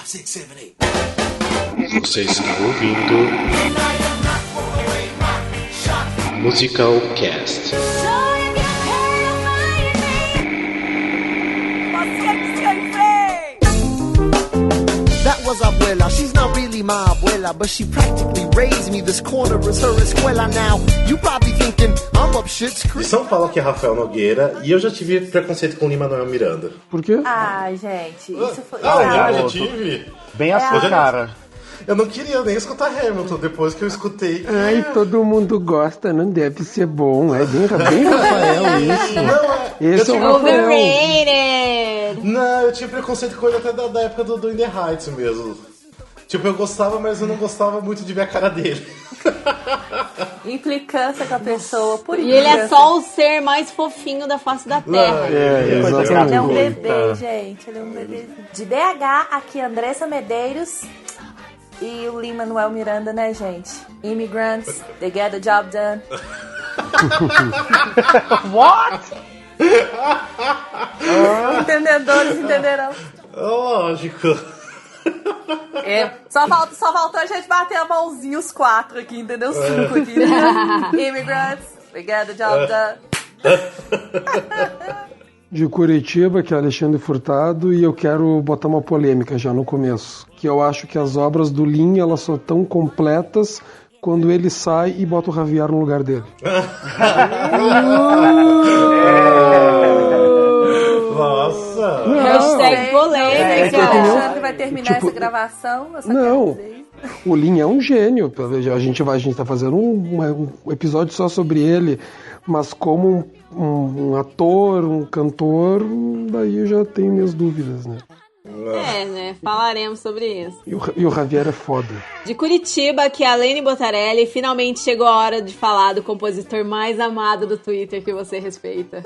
6, 7, 8. Você está ouvindo Musical Cast. That was abuela. She's not really my abuela, but she practically raised me. This corner is her escuela now. You probably thinking I'm up shit's creek. De São Paulo, aqui é Rafael Nogueira, e eu já tive preconceito com Lin-Manuel Miranda. Por quê? Ai, gente, isso foi... Já tive? Bem a sua cara. Eu não queria nem escutar Hamilton, depois que eu escutei. Ai, todo mundo gosta, não deve ser bom. É bem Rafael isso. Não, Esse é o Rafael. Overrated! Não, eu tinha preconceito com ele até da época do In The Heights mesmo. Tipo, eu gostava, mas eu não gostava muito de ver a cara dele. Implicância com a pessoa, por E ele é só o ser mais fofinho da face da Terra. Exatamente. Ele é um bebê, gente. Ele é um bebê. De BH, aqui Andressa Medeiros e o Lin-Manuel Miranda, né, gente? Immigrants, they get the job done. What? Entendedores entenderão. Lógico. É, só faltou a gente bater a mãozinha os 4 aqui, entendeu? 5 aqui, né? Immigrants, they get the job done. De Curitiba, que é Alexandre Furtado, e eu quero botar uma polêmica já no começo, que eu acho que as obras do Lin, elas só tão completas quando ele sai e bota o Javier no lugar dele. Nossa! Hashtag polêmica. O Alexandre vai terminar essa gravação. Eu só Não. quero dizer. O Lin é um gênio. A gente tá fazendo um episódio só sobre ele, mas como um ator, um cantor, daí eu já tenho minhas dúvidas, né? É, né? Falaremos sobre isso. E o Javier é foda. De Curitiba, que é a Lene Botarelli, finalmente chegou a hora de falar do compositor mais amado do Twitter que você respeita.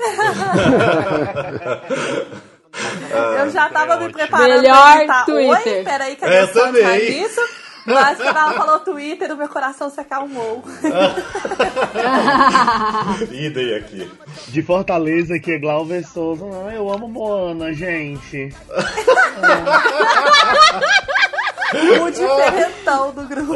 Eu já tava me preparando Melhor pra gritar, Twitter. oi, peraí que a minha também. sorte faz isso. Mas quando ela falou Twitter, o meu coração se acalmou. Idem aqui. De Fortaleza, que é Glauber Souza. Ah, eu amo Moana, gente. O diferentão do grupo.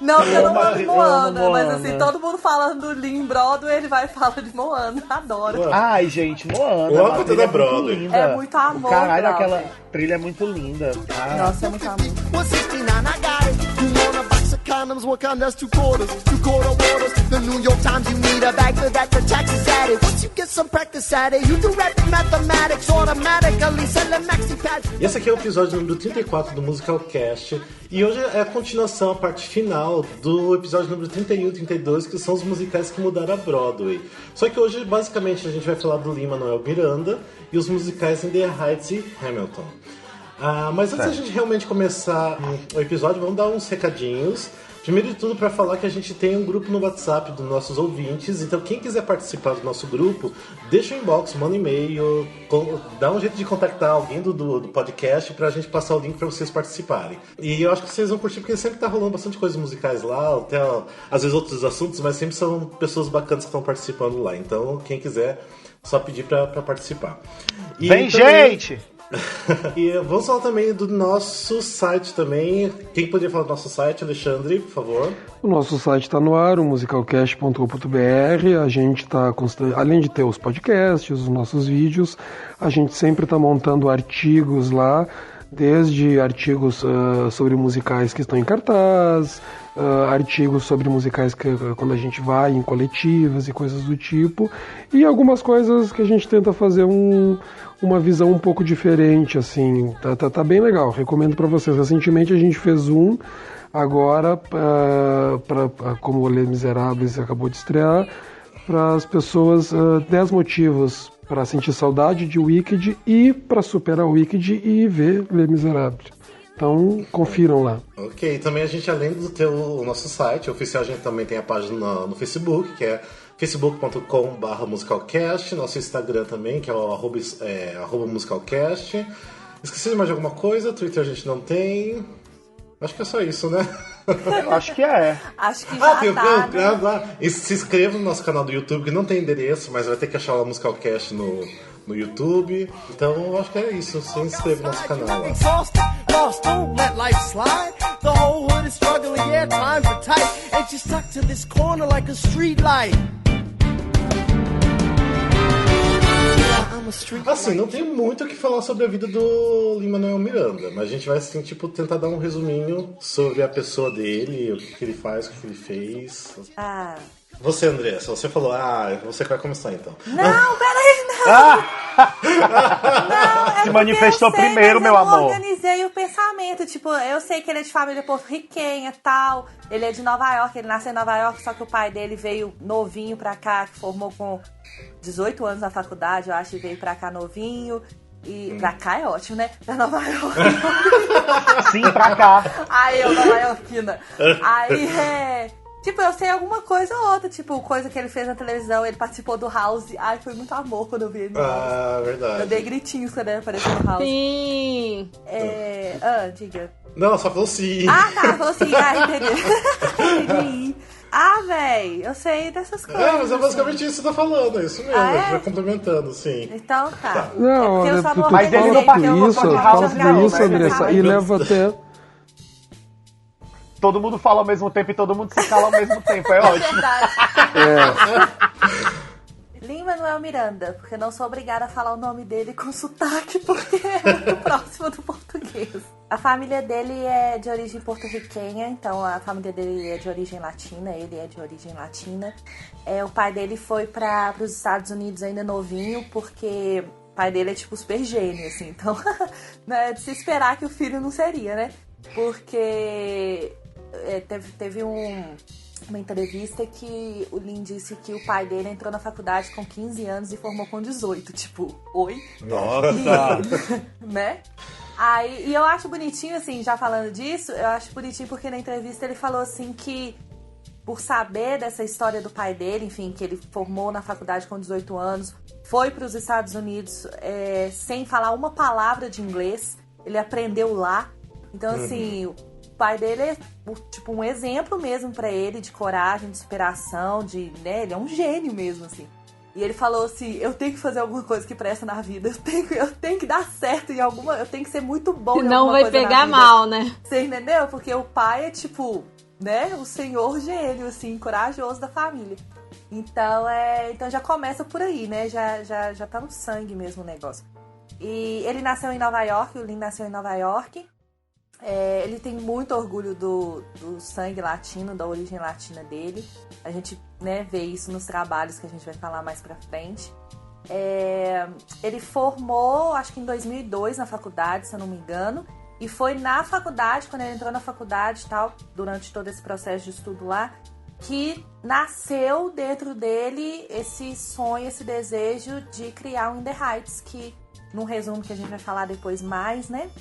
Não, eu não amo Moana, mas assim, todo mundo falando do Lin Broadway, ele vai falar de Moana. Adoro. Ai, gente, Moana. Eu amo a tudo trilha da Broadway. linda. É muito amor, Caralho, Glauber. aquela trilha é muito linda. Ah. Nossa, é muito amor. 169, I got it. You want a box of condoms, Wakanda's 2 quarters. 2 quarter waters. The New York Times, you need a bag for that, the taxes added. Once you get some practice at it, you do rapid mathematics automatically. Selling maxi pads. E esse aqui é o episódio número 34 do Musical Cast. E hoje é a continuação, a parte final do episódio número 31 e 32, que são os musicais que mudaram a Broadway. Só que hoje, basicamente, a gente vai falar do Lin-Manuel Miranda e os musicais In The Heights e Hamilton. Mas antes da gente realmente começar o episódio, vamos dar uns recadinhos. Primeiro de tudo, para falar que a gente tem um grupo no WhatsApp dos nossos ouvintes. Então, quem quiser participar do nosso grupo, deixa o inbox, manda um e-mail, dá um jeito de contactar alguém do podcast pra gente passar o link pra vocês participarem. E eu acho que vocês vão curtir, porque sempre tá rolando bastante coisas musicais lá, até às vezes outros assuntos, mas sempre são pessoas bacanas que estão participando lá. Então, quem quiser, só pedir pra participar. E Vem, também... gente! E vamos falar também do nosso site também. Quem poderia falar do nosso site, Alexandre, por favor? O nosso site está no ar, o musicalcast.com.br. A gente está, além de ter os podcasts, os nossos vídeos, a gente sempre está montando artigos lá, desde artigos sobre musicais que estão em cartaz, artigos sobre musicais que quando a gente vai em coletivas e coisas do tipo, e algumas coisas que a gente tenta fazer uma visão um pouco diferente, assim. Tá bem legal, recomendo para vocês. Recentemente a gente fez agora, como o Les Miserables acabou de estrear, para as pessoas 10 motivos para sentir saudade de Wicked e para superar o Wicked e ver Les Miserables. Então, confiram lá. Ok, também a gente, além de ter o nosso site oficial, a gente também tem a página no Facebook, que é facebook.com/musicalcast, nosso Instagram também, que é o arroba musicalcast. Esqueci de mais alguma coisa? Twitter a gente não tem. Acho que é só isso, né? Acho que é. Acho que já né? E se inscreva no nosso canal do YouTube, que não tem endereço, mas vai ter que achar lá o Musicalcast no YouTube. Então eu acho que é isso. Se inscreva no nosso canal lá. Lost, don't let life slide. The whole hood is struggling, yeah, times are tight. And she's stuck to this corner like a street light. Assim, não tem muito o que falar sobre a vida do Lin-Manuel Miranda, mas a gente vai, assim, tipo, tentar dar um resuminho sobre a pessoa dele, o que ele faz, o que ele fez. Você, Andressa, você falou, você vai começar então. Não, peraí, não. Não, se manifestou primeiro, meu amor. Eu organizei o pensamento, tipo, eu sei que ele é de família porto-riquenha e tal, ele é de Nova York, ele nasceu em Nova York, só que o pai dele veio novinho pra cá, que formou com 18 anos na faculdade, eu acho, e veio pra cá novinho. E pra cá é ótimo, né? Pra Nova York. Sim, pra cá. Aí, eu, Nova Yorkina. Aí, tipo, eu sei alguma coisa ou outra, tipo, coisa que ele fez na televisão, ele participou do House. Ai, foi muito amor quando eu vi ele no House. Verdade. Eu dei gritinhos quando ele apareceu no House. Sim. Diga. Não, só falou sim. Tá, falou sim. Entendi. Véi, eu sei dessas coisas. Mas é basicamente isso que você tá falando, é isso mesmo, a gente vai complementando, sim. Então tá. Não, eu só não mas ele não fala tudo isso, Andressa, e leva até... Todo mundo fala ao mesmo tempo e todo mundo se cala ao mesmo tempo, é ótimo. Verdade. Lin-Manuel Miranda, porque não sou obrigada a falar o nome dele com sotaque, porque é muito próximo do português. A família dele é de origem porto-riquenha, então a família dele é de origem latina, ele é de origem latina. O pai dele foi para os Estados Unidos ainda novinho, porque o pai dele é tipo super gênio, assim, então né, de se esperar que o filho não seria, né? Porque teve uma entrevista que o Lin disse que o pai dele entrou na faculdade com 15 anos e formou com 18. Tipo, oi? Nossa! Né? E eu acho bonitinho, assim, já falando disso, eu acho bonitinho porque na entrevista ele falou assim que por saber dessa história do pai dele, enfim, que ele formou na faculdade com 18 anos, foi para os Estados Unidos sem falar uma palavra de inglês, ele aprendeu lá. Então, assim, o pai dele é tipo um exemplo mesmo pra ele de coragem, de superação, né? Ele é um gênio mesmo, assim. E ele falou assim, eu tenho que fazer alguma coisa que presta na vida, eu tenho que dar certo em alguma, eu tenho que ser muito bom em alguma coisa. Senão vai pegar mal, né? Você entendeu? Porque o pai é tipo, né, o senhor gênio, assim, corajoso da família. Então, então já começa por aí, né? Já tá no sangue mesmo o negócio. E ele nasceu em Nova York, o Lin nasceu em Nova York. Ele tem muito orgulho do sangue latino, da origem latina dele. A gente, né, vê isso nos trabalhos que a gente vai falar mais pra frente. Ele formou, acho que em 2002 na faculdade, se eu não me engano. E foi na faculdade, quando ele entrou na faculdade e tal, durante todo esse processo de estudo lá, que nasceu dentro dele esse sonho, esse desejo de criar o In The Heights, que num resumo que a gente vai falar depois mais, né,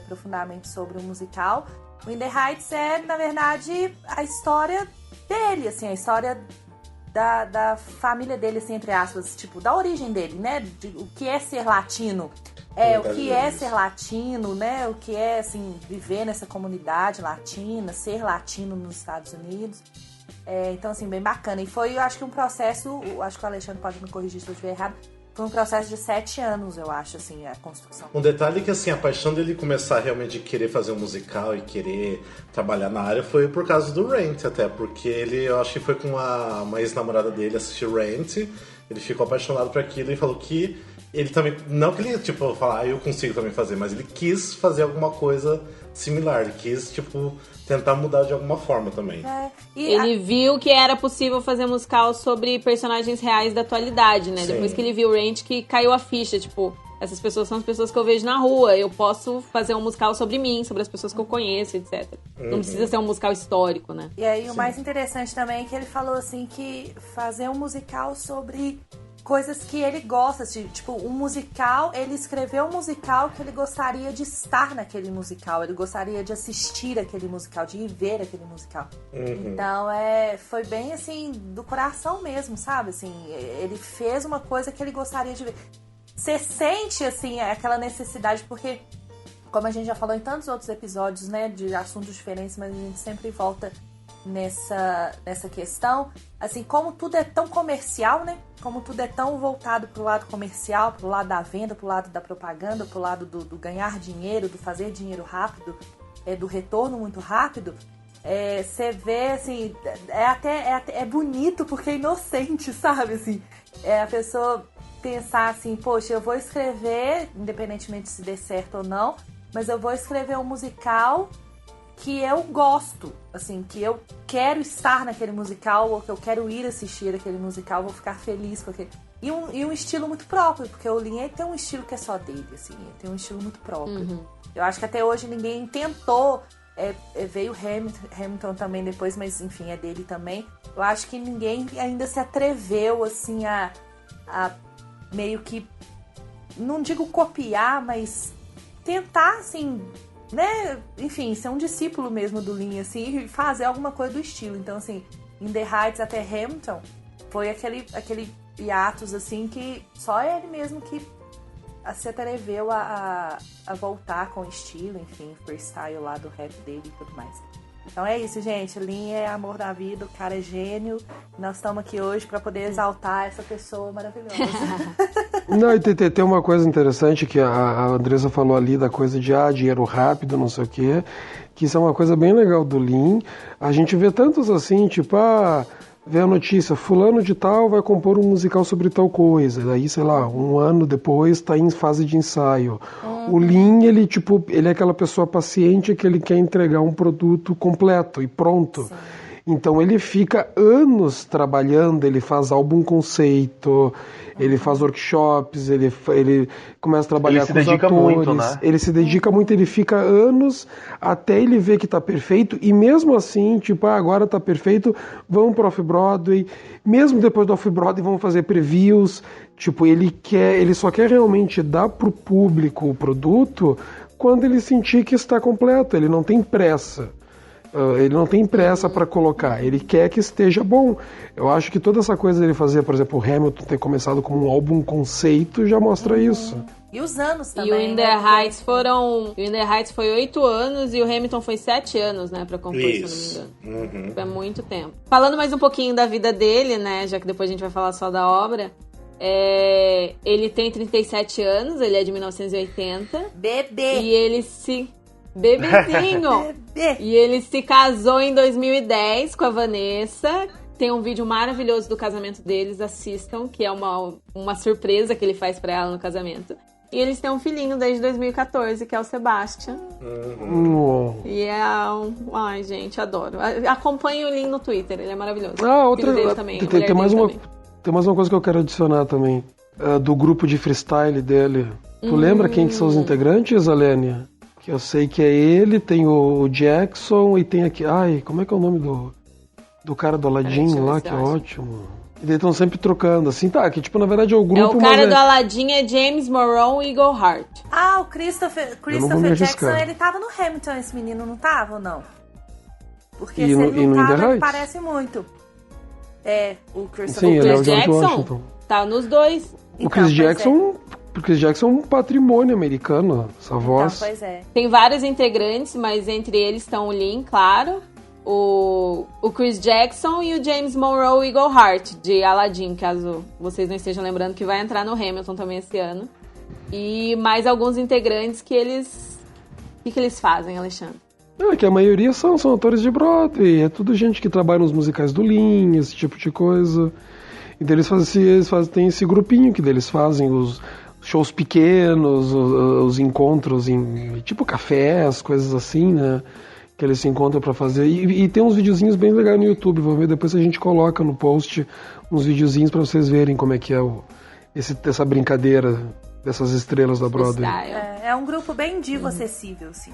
profundamente sobre o musical. O In The Heights é, na verdade, a história dele, assim, a história da família dele, assim, entre aspas, tipo, da origem dele, né, o que é ser latino. O que é ser latino, né, o que é, assim, viver nessa comunidade latina, ser latino nos Estados Unidos. Então, assim, bem bacana. E foi, eu acho que um processo, acho que o Alexandre pode me corrigir se eu estiver errado, foi um processo de 7 anos, eu acho, assim, a construção. Um detalhe que, assim, a paixão dele começar realmente de querer fazer um musical e querer trabalhar na área foi por causa do Rent, até, porque eu acho que foi com uma ex-namorada dele assistir Rent, ele ficou apaixonado por aquilo e falou que ele também, não que ele, tipo, falar, eu consigo também fazer, mas ele quis fazer alguma coisa similar, ele quis, tipo, tentar mudar de alguma forma também. Ele viu que era possível fazer musical sobre personagens reais da atualidade, né? Sim. Depois que ele viu o Rent, que caiu a ficha, tipo, essas pessoas são as pessoas que eu vejo na rua, eu posso fazer um musical sobre mim, sobre as pessoas que eu conheço, etc. Não precisa ser um musical histórico, né? E aí o mais interessante também é que ele falou, assim, que fazer um musical sobre coisas que ele gosta, tipo, um musical, ele escreveu um musical que ele gostaria de estar naquele musical, ele gostaria de assistir aquele musical, de ir ver aquele musical. Então, foi bem, assim, do coração mesmo, sabe? Assim, ele fez uma coisa que ele gostaria de ver. Você sente, assim, aquela necessidade, porque, como a gente já falou em tantos outros episódios, né, de assuntos diferentes, mas a gente sempre volta nessa questão, assim, como tudo é tão comercial, né? Como tudo é tão voltado pro lado comercial, pro lado da venda, pro lado da propaganda, pro lado do ganhar dinheiro, do fazer dinheiro rápido, do retorno muito rápido, você vê, assim, é bonito porque é inocente, sabe? Assim, a pessoa pensar assim, poxa, eu vou escrever, independentemente se dê certo ou não, mas eu vou escrever um musical que eu gosto, assim, que eu quero estar naquele musical ou que eu quero ir assistir aquele musical, vou ficar feliz com aquele... E um estilo muito próprio, porque o Lin tem um estilo que é só dele, assim, ele tem um estilo muito próprio. Uhum. Eu acho que até hoje ninguém tentou, veio Hamilton também depois, mas enfim, é dele também. Eu acho que ninguém ainda se atreveu, assim, a meio que, não digo copiar, mas tentar, assim... né, enfim, ser um discípulo mesmo do Lin, assim, e fazer alguma coisa do estilo. Então, assim, In The Heights até Hamilton foi aquele hiatus, assim, que só ele mesmo que se atreveu a voltar com o estilo, enfim, freestyle lá do rap dele e tudo mais. Então é isso, gente. Lin é amor da vida, o cara é gênio. Nós estamos aqui hoje para poder exaltar essa pessoa maravilhosa. Não, e tem uma coisa interessante que a Andressa falou ali da coisa de dinheiro rápido, não sei o quê, que isso é uma coisa bem legal do Lin. A gente vê tantos assim, tipo, vê a notícia, fulano de tal vai compor um musical sobre tal coisa, daí, sei lá, um ano depois está em fase de ensaio. O Lin, ele é aquela pessoa paciente que ele quer entregar um produto completo e pronto. Sim. Então ele fica anos trabalhando, ele faz álbum conceito, ele faz workshops, ele começa a trabalhar com os atores. Muito, né? Ele se dedica muito, ele fica anos até ele ver que tá perfeito, e mesmo assim, agora tá perfeito, vamos pro Off-Broadway, mesmo depois do Off-Broadway vamos fazer previews, ele só quer realmente dar pro público o produto quando ele sentir que está completo, ele não tem pressa. Ele não tem pressa para colocar, ele quer que esteja bom. Eu acho que toda essa coisa dele fazer, por exemplo, o Hamilton ter começado como um álbum conceito já mostra isso. E os anos também. E o In The Heights o In The Heights foi 8 anos e o Hamilton foi 7 anos, né, pra compor, se eu não me engano. É muito tempo. Falando mais um pouquinho da vida dele, né, já que depois a gente vai falar só da obra, ele tem 37 anos, ele é de 1980. Bebê! E ele Bebezinho! E ele se casou em 2010 com a Vanessa. Tem um vídeo maravilhoso do casamento deles, assistam, que é uma surpresa que ele faz pra ela no casamento. E eles têm um filhinho desde 2014, que é o Sebastian. E ai, gente, adoro. Acompanhe o Lin no Twitter, ele é maravilhoso. Também, tem mais uma coisa que eu quero adicionar também. Do grupo de freestyle dele. Tu lembra quem que são os integrantes, Alênia? Que eu sei que é ele, tem o Jackson e tem aqui... como é que é o nome do cara do Aladdin lá, que é ótimo. E eles estão sempre trocando, assim, que na verdade é o grupo... o cara do Aladdin é James Morrow e Eagle Hart. O Christopher Jackson, ele tava no Hamilton, esse menino, não tava ou não? Porque se ele não tava, ele parece muito. O Christopher Jackson tá nos dois. O Chris Jackson... Porque o Jackson é um patrimônio americano, essa voz. Pois é. Tem vários integrantes, mas entre eles estão o Lin, claro, o Chris Jackson e o James Monroe Eagle Hart, de Aladdin, caso vocês não estejam lembrando, que vai entrar no Hamilton também esse ano. E mais alguns integrantes que eles... O que eles fazem, Alexandre? Que a maioria são atores de Broadway, é tudo gente que trabalha nos musicais do Lin, esse tipo de coisa. E daí tem esse grupinho que eles fazem os shows pequenos, os encontros em tipo cafés, coisas assim, né? Que eles se encontram pra fazer. E tem uns videozinhos bem legais no YouTube, vamos ver, depois a gente coloca no post uns videozinhos pra vocês verem como é que é essa brincadeira dessas estrelas da Broadway. É um grupo bem divo acessível, sim.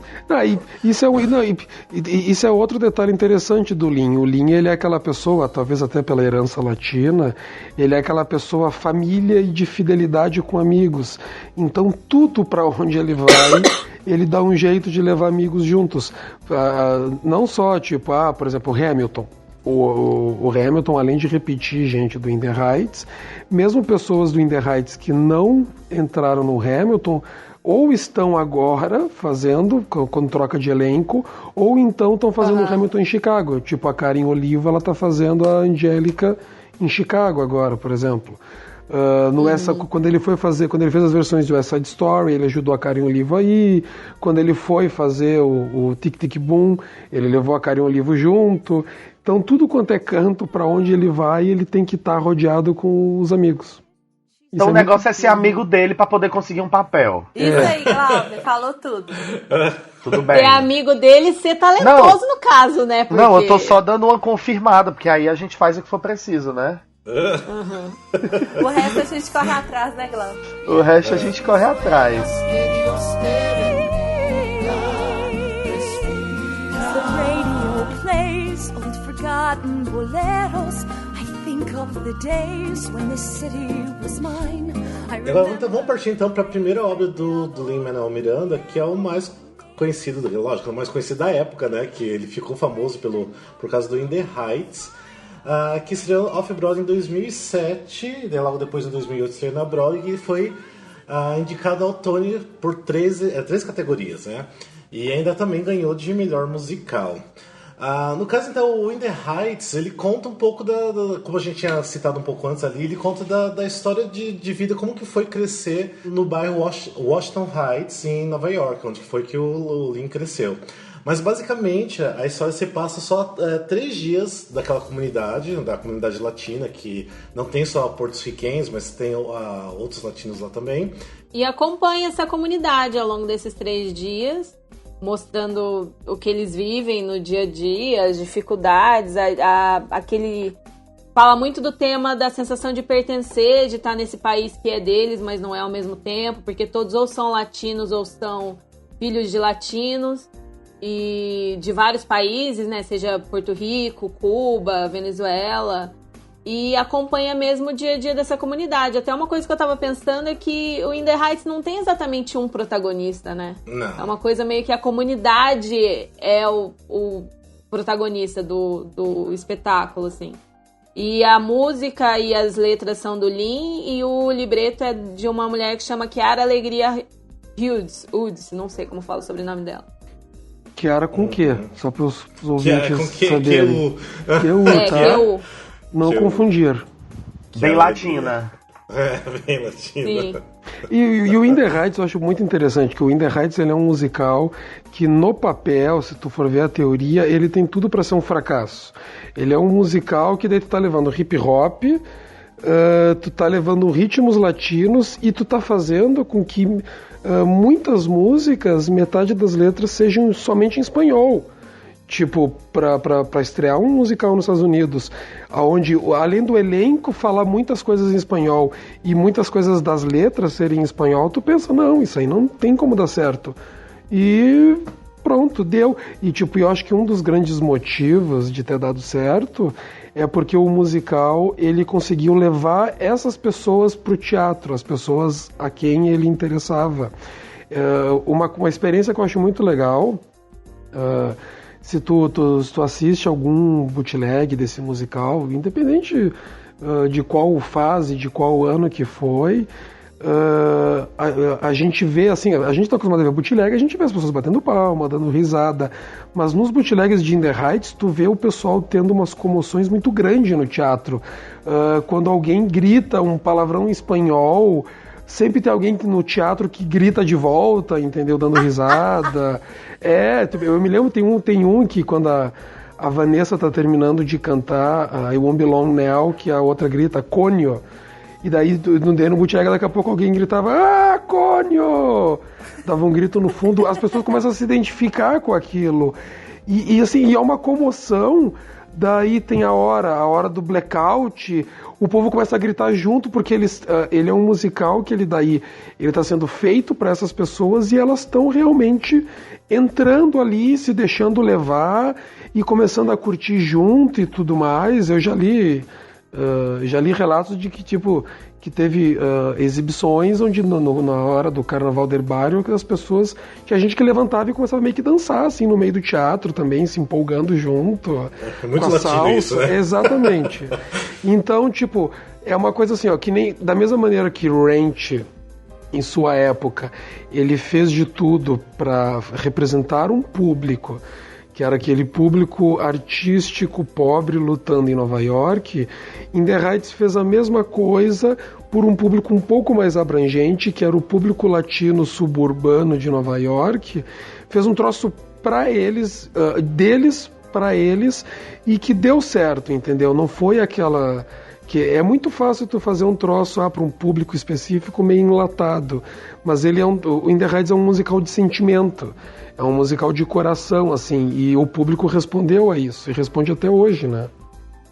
Isso é outro detalhe interessante do Lin. O Lin, ele é aquela pessoa, talvez até pela herança latina, ele é aquela pessoa família e de fidelidade com amigos. Então, tudo para onde ele vai, ele dá um jeito de levar amigos juntos. Não só, por exemplo, o Hamilton. O Hamilton, além de repetir gente do In The Heights, mesmo pessoas do In The Heights que não entraram no Hamilton ou estão agora fazendo, quando troca de elenco, ou então estão fazendo Hamilton em Chicago. Tipo, a Karen Oliva, ela tá fazendo a Angélica em Chicago agora, por exemplo. Quando ele fez as versões de West Side Story, ele ajudou a Karen Oliva aí. Quando ele foi fazer o Tic Tic Boom, ele levou a Karen Oliva junto. Então tudo quanto é canto, para onde ele vai, ele tem que estar rodeado com os amigos. Então o negócio é ser amigo dele pra poder conseguir um papel. Isso aí, Glauber, falou tudo. Tudo bem. Ser amigo dele e ser talentoso no caso, né? Porque... Não, eu tô só dando uma confirmada, porque aí a gente faz o que for preciso, né? O resto a gente corre atrás, né, Glauber? O resto a gente corre atrás. The radio plays old forgotten boleros. I think of the days when this city was mine. Agora vamos partir então para a primeira obra do Lin-Manuel Miranda, que é o mais conhecido, lógico, o mais conhecido da época, né? Que ele ficou famoso por causa do In the Heights, que estreou Off-Broadway em 2007, e logo depois em 2008 estreou na Broadway, e foi indicado ao Tony por 13 categorias, né? E ainda também ganhou de melhor musical. No caso, então, o In the Heights, ele conta um pouco como a gente tinha citado um pouco antes ali, ele conta da história de vida, como que foi crescer no bairro Washington Heights, em Nova York, onde foi que o Lin cresceu. Mas, basicamente, a história se passa só 3 dias daquela comunidade, da comunidade latina, que não tem só porto-riquenhos, mas tem outros latinos lá também. E acompanha essa comunidade ao longo desses 3 dias, mostrando o que eles vivem no dia a dia, as dificuldades, aquele... Fala muito do tema da sensação de pertencer, de estar nesse país que é deles, mas não é ao mesmo tempo, porque todos ou são latinos ou são filhos de latinos, e de vários países, né? Seja Porto Rico, Cuba, Venezuela, e acompanha mesmo o dia a dia dessa comunidade. Até uma coisa que eu tava pensando é que o In the Heights não tem exatamente um protagonista, né? Não. É uma coisa meio que a comunidade é o protagonista do espetáculo, assim. E a música e as letras são do Lin, e o libreto é de uma mulher que chama Chiara Alegria Hughes, não sei como fala o sobrenome dela. Chiara com quê? Só para os ouvintes saberem. Que tá? Não confundir. Bem latina. Bem latina. Sim. E o In the Heights eu acho muito interessante, que o In the Heights ele é um musical que no papel, se tu for ver a teoria, ele tem tudo para ser um fracasso. Ele é um musical que daí tu tá levando hip hop, tu tá levando ritmos latinos e tu tá fazendo com que muitas músicas, metade das letras sejam somente em espanhol. Tipo, pra estrear um musical nos Estados Unidos, onde, além do elenco falar muitas coisas em espanhol e muitas coisas das letras serem em espanhol, tu pensa, não, isso aí não tem como dar certo. E pronto, deu. E tipo, eu acho que um dos grandes motivos de ter dado certo é porque o musical, ele conseguiu levar essas pessoas pro teatro, as pessoas a quem ele interessava. Uma experiência que eu acho muito legal... Se tu assiste algum bootleg desse musical, independente de qual fase, de qual ano que foi, a gente vê, assim, a gente tá acostumado a ver bootleg, a gente vê as pessoas batendo palma, dando risada, mas nos bootlegs de In the Heights, tu vê o pessoal tendo umas comoções muito grandes no teatro. Quando alguém grita um palavrão em espanhol, sempre tem alguém no teatro que grita de volta, entendeu? Dando risada. Eu me lembro, tem um que quando a Vanessa tá terminando de cantar I Won't Be Long Now, que a outra grita, Conio. E daí no bootleg daqui a pouco alguém gritava, Conio! Dava um grito no fundo, as pessoas começam a se identificar com aquilo. E assim, é uma comoção. Daí tem a hora do blackout, o povo começa a gritar junto, porque ele é um musical que ele está sendo feito para essas pessoas e elas estão realmente entrando ali, se deixando levar e começando a curtir junto e tudo mais. Eu já li relatos de que, tipo, que teve exibições onde na hora do Carnaval do Herbário, que as pessoas, que a gente que levantava e começava meio que dançar assim no meio do teatro também, se empolgando junto. É muito com a salsa. Isso, né? Exatamente. Então, tipo, é uma coisa assim, ó, que nem da mesma maneira que Ranch em sua época, ele fez de tudo para representar um público, que era aquele público artístico pobre lutando em Nova York. In the Heights fez a mesma coisa por um público um pouco mais abrangente, que era o público latino suburbano de Nova York. Fez um troço para eles, deles para eles, e que deu certo, entendeu? Não foi aquela... que é muito fácil tu fazer um troço para um público específico meio enlatado, mas ele o In the Heights é um musical de sentimento, é um musical de coração, assim, e o público respondeu a isso, e responde até hoje, né?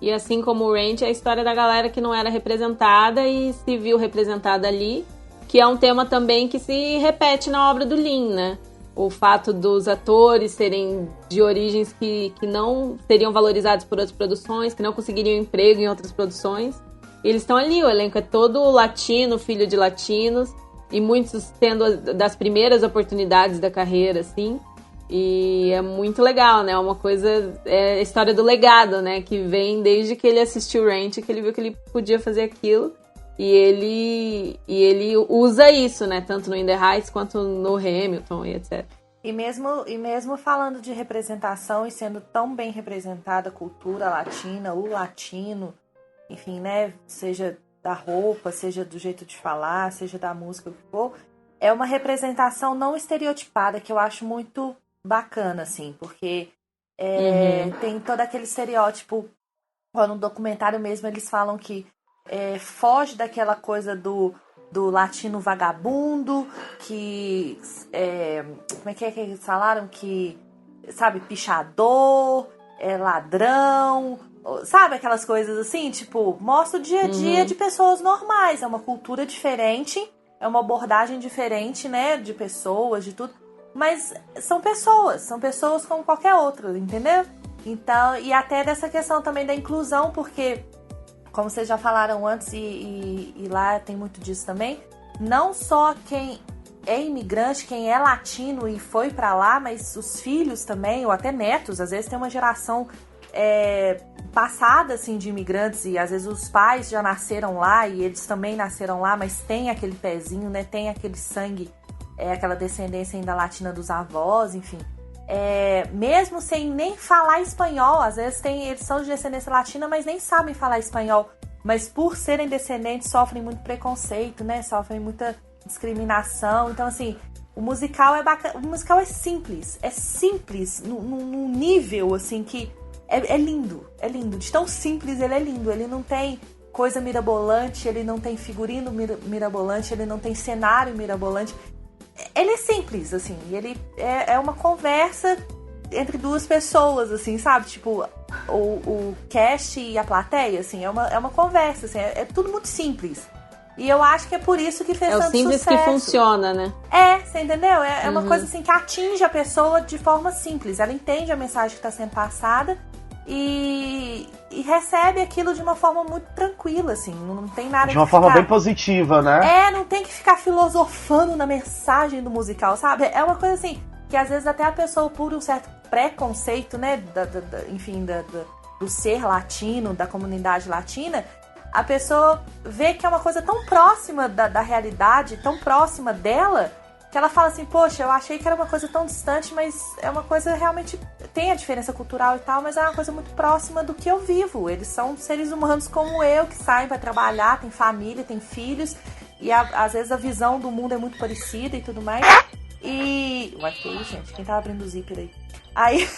E assim como o Ranch, é a história da galera que não era representada e se viu representada ali, que é um tema também que se repete na obra do Lin, né? O fato dos atores serem de origens que não seriam valorizados por outras produções, que não conseguiriam emprego em outras produções. E eles estão ali, o elenco é todo latino, filho de latinos, e muitos tendo das primeiras oportunidades da carreira, assim. E é muito legal, né? Uma coisa, é a história do legado, né? Que vem desde que ele assistiu Ranch, que ele viu que ele podia fazer aquilo. E ele usa isso, né? Tanto no In the Heights quanto no Hamilton e etc. E mesmo falando de representação e sendo tão bem representada a cultura latina, o latino, enfim, né? Seja da roupa, seja do jeito de falar, seja da música, o que for, é uma representação não estereotipada, que eu acho muito bacana, assim, porque tem todo aquele estereótipo. No documentário mesmo eles falam que foge daquela coisa do latino vagabundo, que como é que eles falaram? Que, sabe, pichador, ladrão, sabe, aquelas coisas assim, tipo, mostra o dia a dia de pessoas normais, é uma cultura diferente, é uma abordagem diferente, né, de pessoas, de tudo, mas são pessoas como qualquer outra, entendeu? Então, e até dessa questão também da inclusão, porque como vocês já falaram antes, e lá tem muito disso também, não só quem é imigrante, quem é latino e foi pra lá, mas os filhos também, ou até netos, às vezes tem uma geração passada, assim, de imigrantes, e às vezes os pais já nasceram lá, e eles também nasceram lá, mas tem aquele pezinho, né, tem aquele sangue, aquela descendência ainda latina dos avós, enfim. Mesmo sem nem falar espanhol, às vezes eles são de descendência latina, mas nem sabem falar espanhol, mas por serem descendentes sofrem muito preconceito, né? Sofrem muita discriminação. Então, assim, o musical é bacana, o musical é simples num nível, assim, que é lindo, de tão simples ele é lindo, ele não tem coisa mirabolante, ele não tem figurino mirabolante, ele não tem cenário mirabolante. Ele é simples, assim, ele é uma conversa entre duas pessoas, assim, sabe? Tipo, o cast e a plateia, assim, é uma conversa, assim, é tudo muito simples. E eu acho que é por isso que fez tanto sucesso. É o simples que funciona, né? Você entendeu? É uma coisa, assim, que atinge a pessoa de forma simples. Ela entende a mensagem que está sendo passada e recebe aquilo de uma forma muito tranquila, assim, não tem nada de uma forma bem positiva, né? Não tem que ficar filosofando na mensagem do musical, sabe? É uma coisa assim, que às vezes até a pessoa, por um certo preconceito, né, do ser latino, da comunidade latina, a pessoa vê que é uma coisa tão próxima da realidade, tão próxima dela, que ela fala assim, poxa, eu achei que era uma coisa tão distante, mas é uma coisa realmente, tem a diferença cultural e tal, mas é uma coisa muito próxima do que eu vivo. Eles são seres humanos como eu, que saem para trabalhar, tem família, tem filhos, e às vezes a visão do mundo é muito parecida e tudo mais. E... Ué, que isso, gente? Quem tá abrindo o zíper aí? Aí...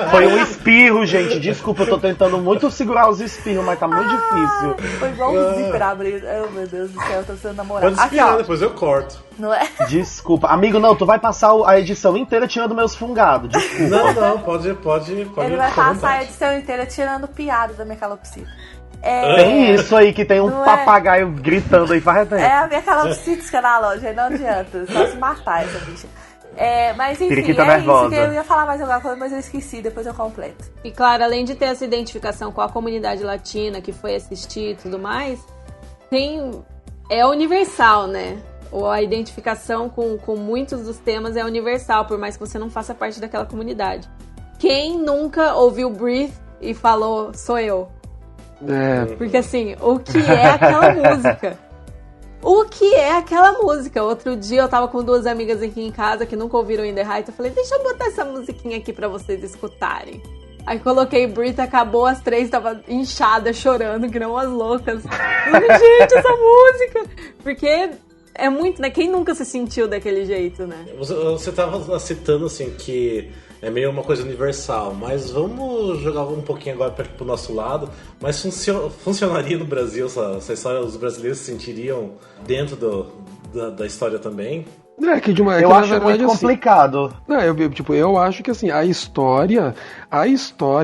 Foi um espirro, gente. Desculpa, eu tô tentando muito segurar os espirros, mas tá muito difícil. Foi igual um zíper abrir. Oh, meu Deus do céu, eu tô sendo namorado. Pode espirrar, depois eu corto. Não é? Desculpa. Amigo, não, tu vai passar a edição inteira tirando meus fungados. Desculpa. Não, pode. Ele vai passar a edição inteira tirando piada da minha calopsita. Tem isso aí, que tem um papagaio gritando aí, faz tempo. É a minha calopsita na loja, não adianta. Só se matar essa bicha. Mas enfim, nervosa. Isso que eu ia falar mais alguma coisa, mas eu esqueci, depois eu completo. E claro, além de ter essa identificação com a comunidade latina que foi assistir e tudo mais, é universal, né? Ou a identificação com muitos dos temas é universal, por mais que você não faça parte daquela comunidade. Quem nunca ouviu Breathe e falou, sou eu? Porque assim, o que é aquela música? o que é aquela música. Outro dia eu tava com 2 amigas aqui em casa que nunca ouviram In The Heights. Eu falei, deixa eu botar essa musiquinha aqui pra vocês escutarem. Aí coloquei Brit, acabou, as 3 tava inchadas, chorando, que não as loucas. Gente, essa música! Porque é muito, né? Quem nunca se sentiu daquele jeito, né? Você tava citando, assim, que é meio uma coisa universal, mas vamos jogar um pouquinho agora pro nosso lado. Mas funcionaria no Brasil essa história? Os brasileiros se sentiriam dentro da história também? Eu acho muito complicado. Eu acho que assim, a história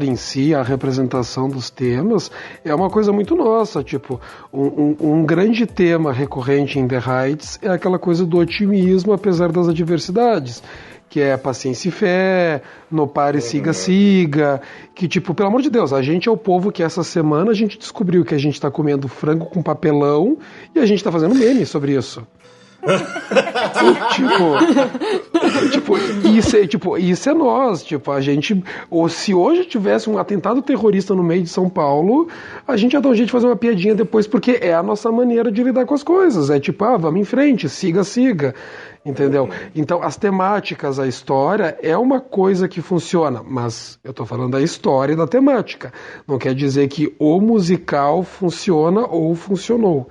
em si, a representação dos temas, é uma coisa muito nossa. Tipo, um grande tema recorrente em The Heights é aquela coisa do otimismo apesar das adversidades. Que é paciência e fé, no pare, siga, que tipo, pelo amor de Deus, a gente é o povo que essa semana a gente descobriu que a gente tá comendo frango com papelão e a gente tá fazendo meme sobre isso. Isso é nós, tipo, a gente, ou se hoje tivesse um atentado terrorista no meio de São Paulo, a gente ia dar um jeito de fazer uma piadinha depois, porque é a nossa maneira de lidar com as coisas, é tipo, vamos em frente, siga, entendeu? Então, as temáticas, a história é uma coisa que funciona, mas eu tô falando da história e da temática, não quer dizer que o musical funciona ou funcionou.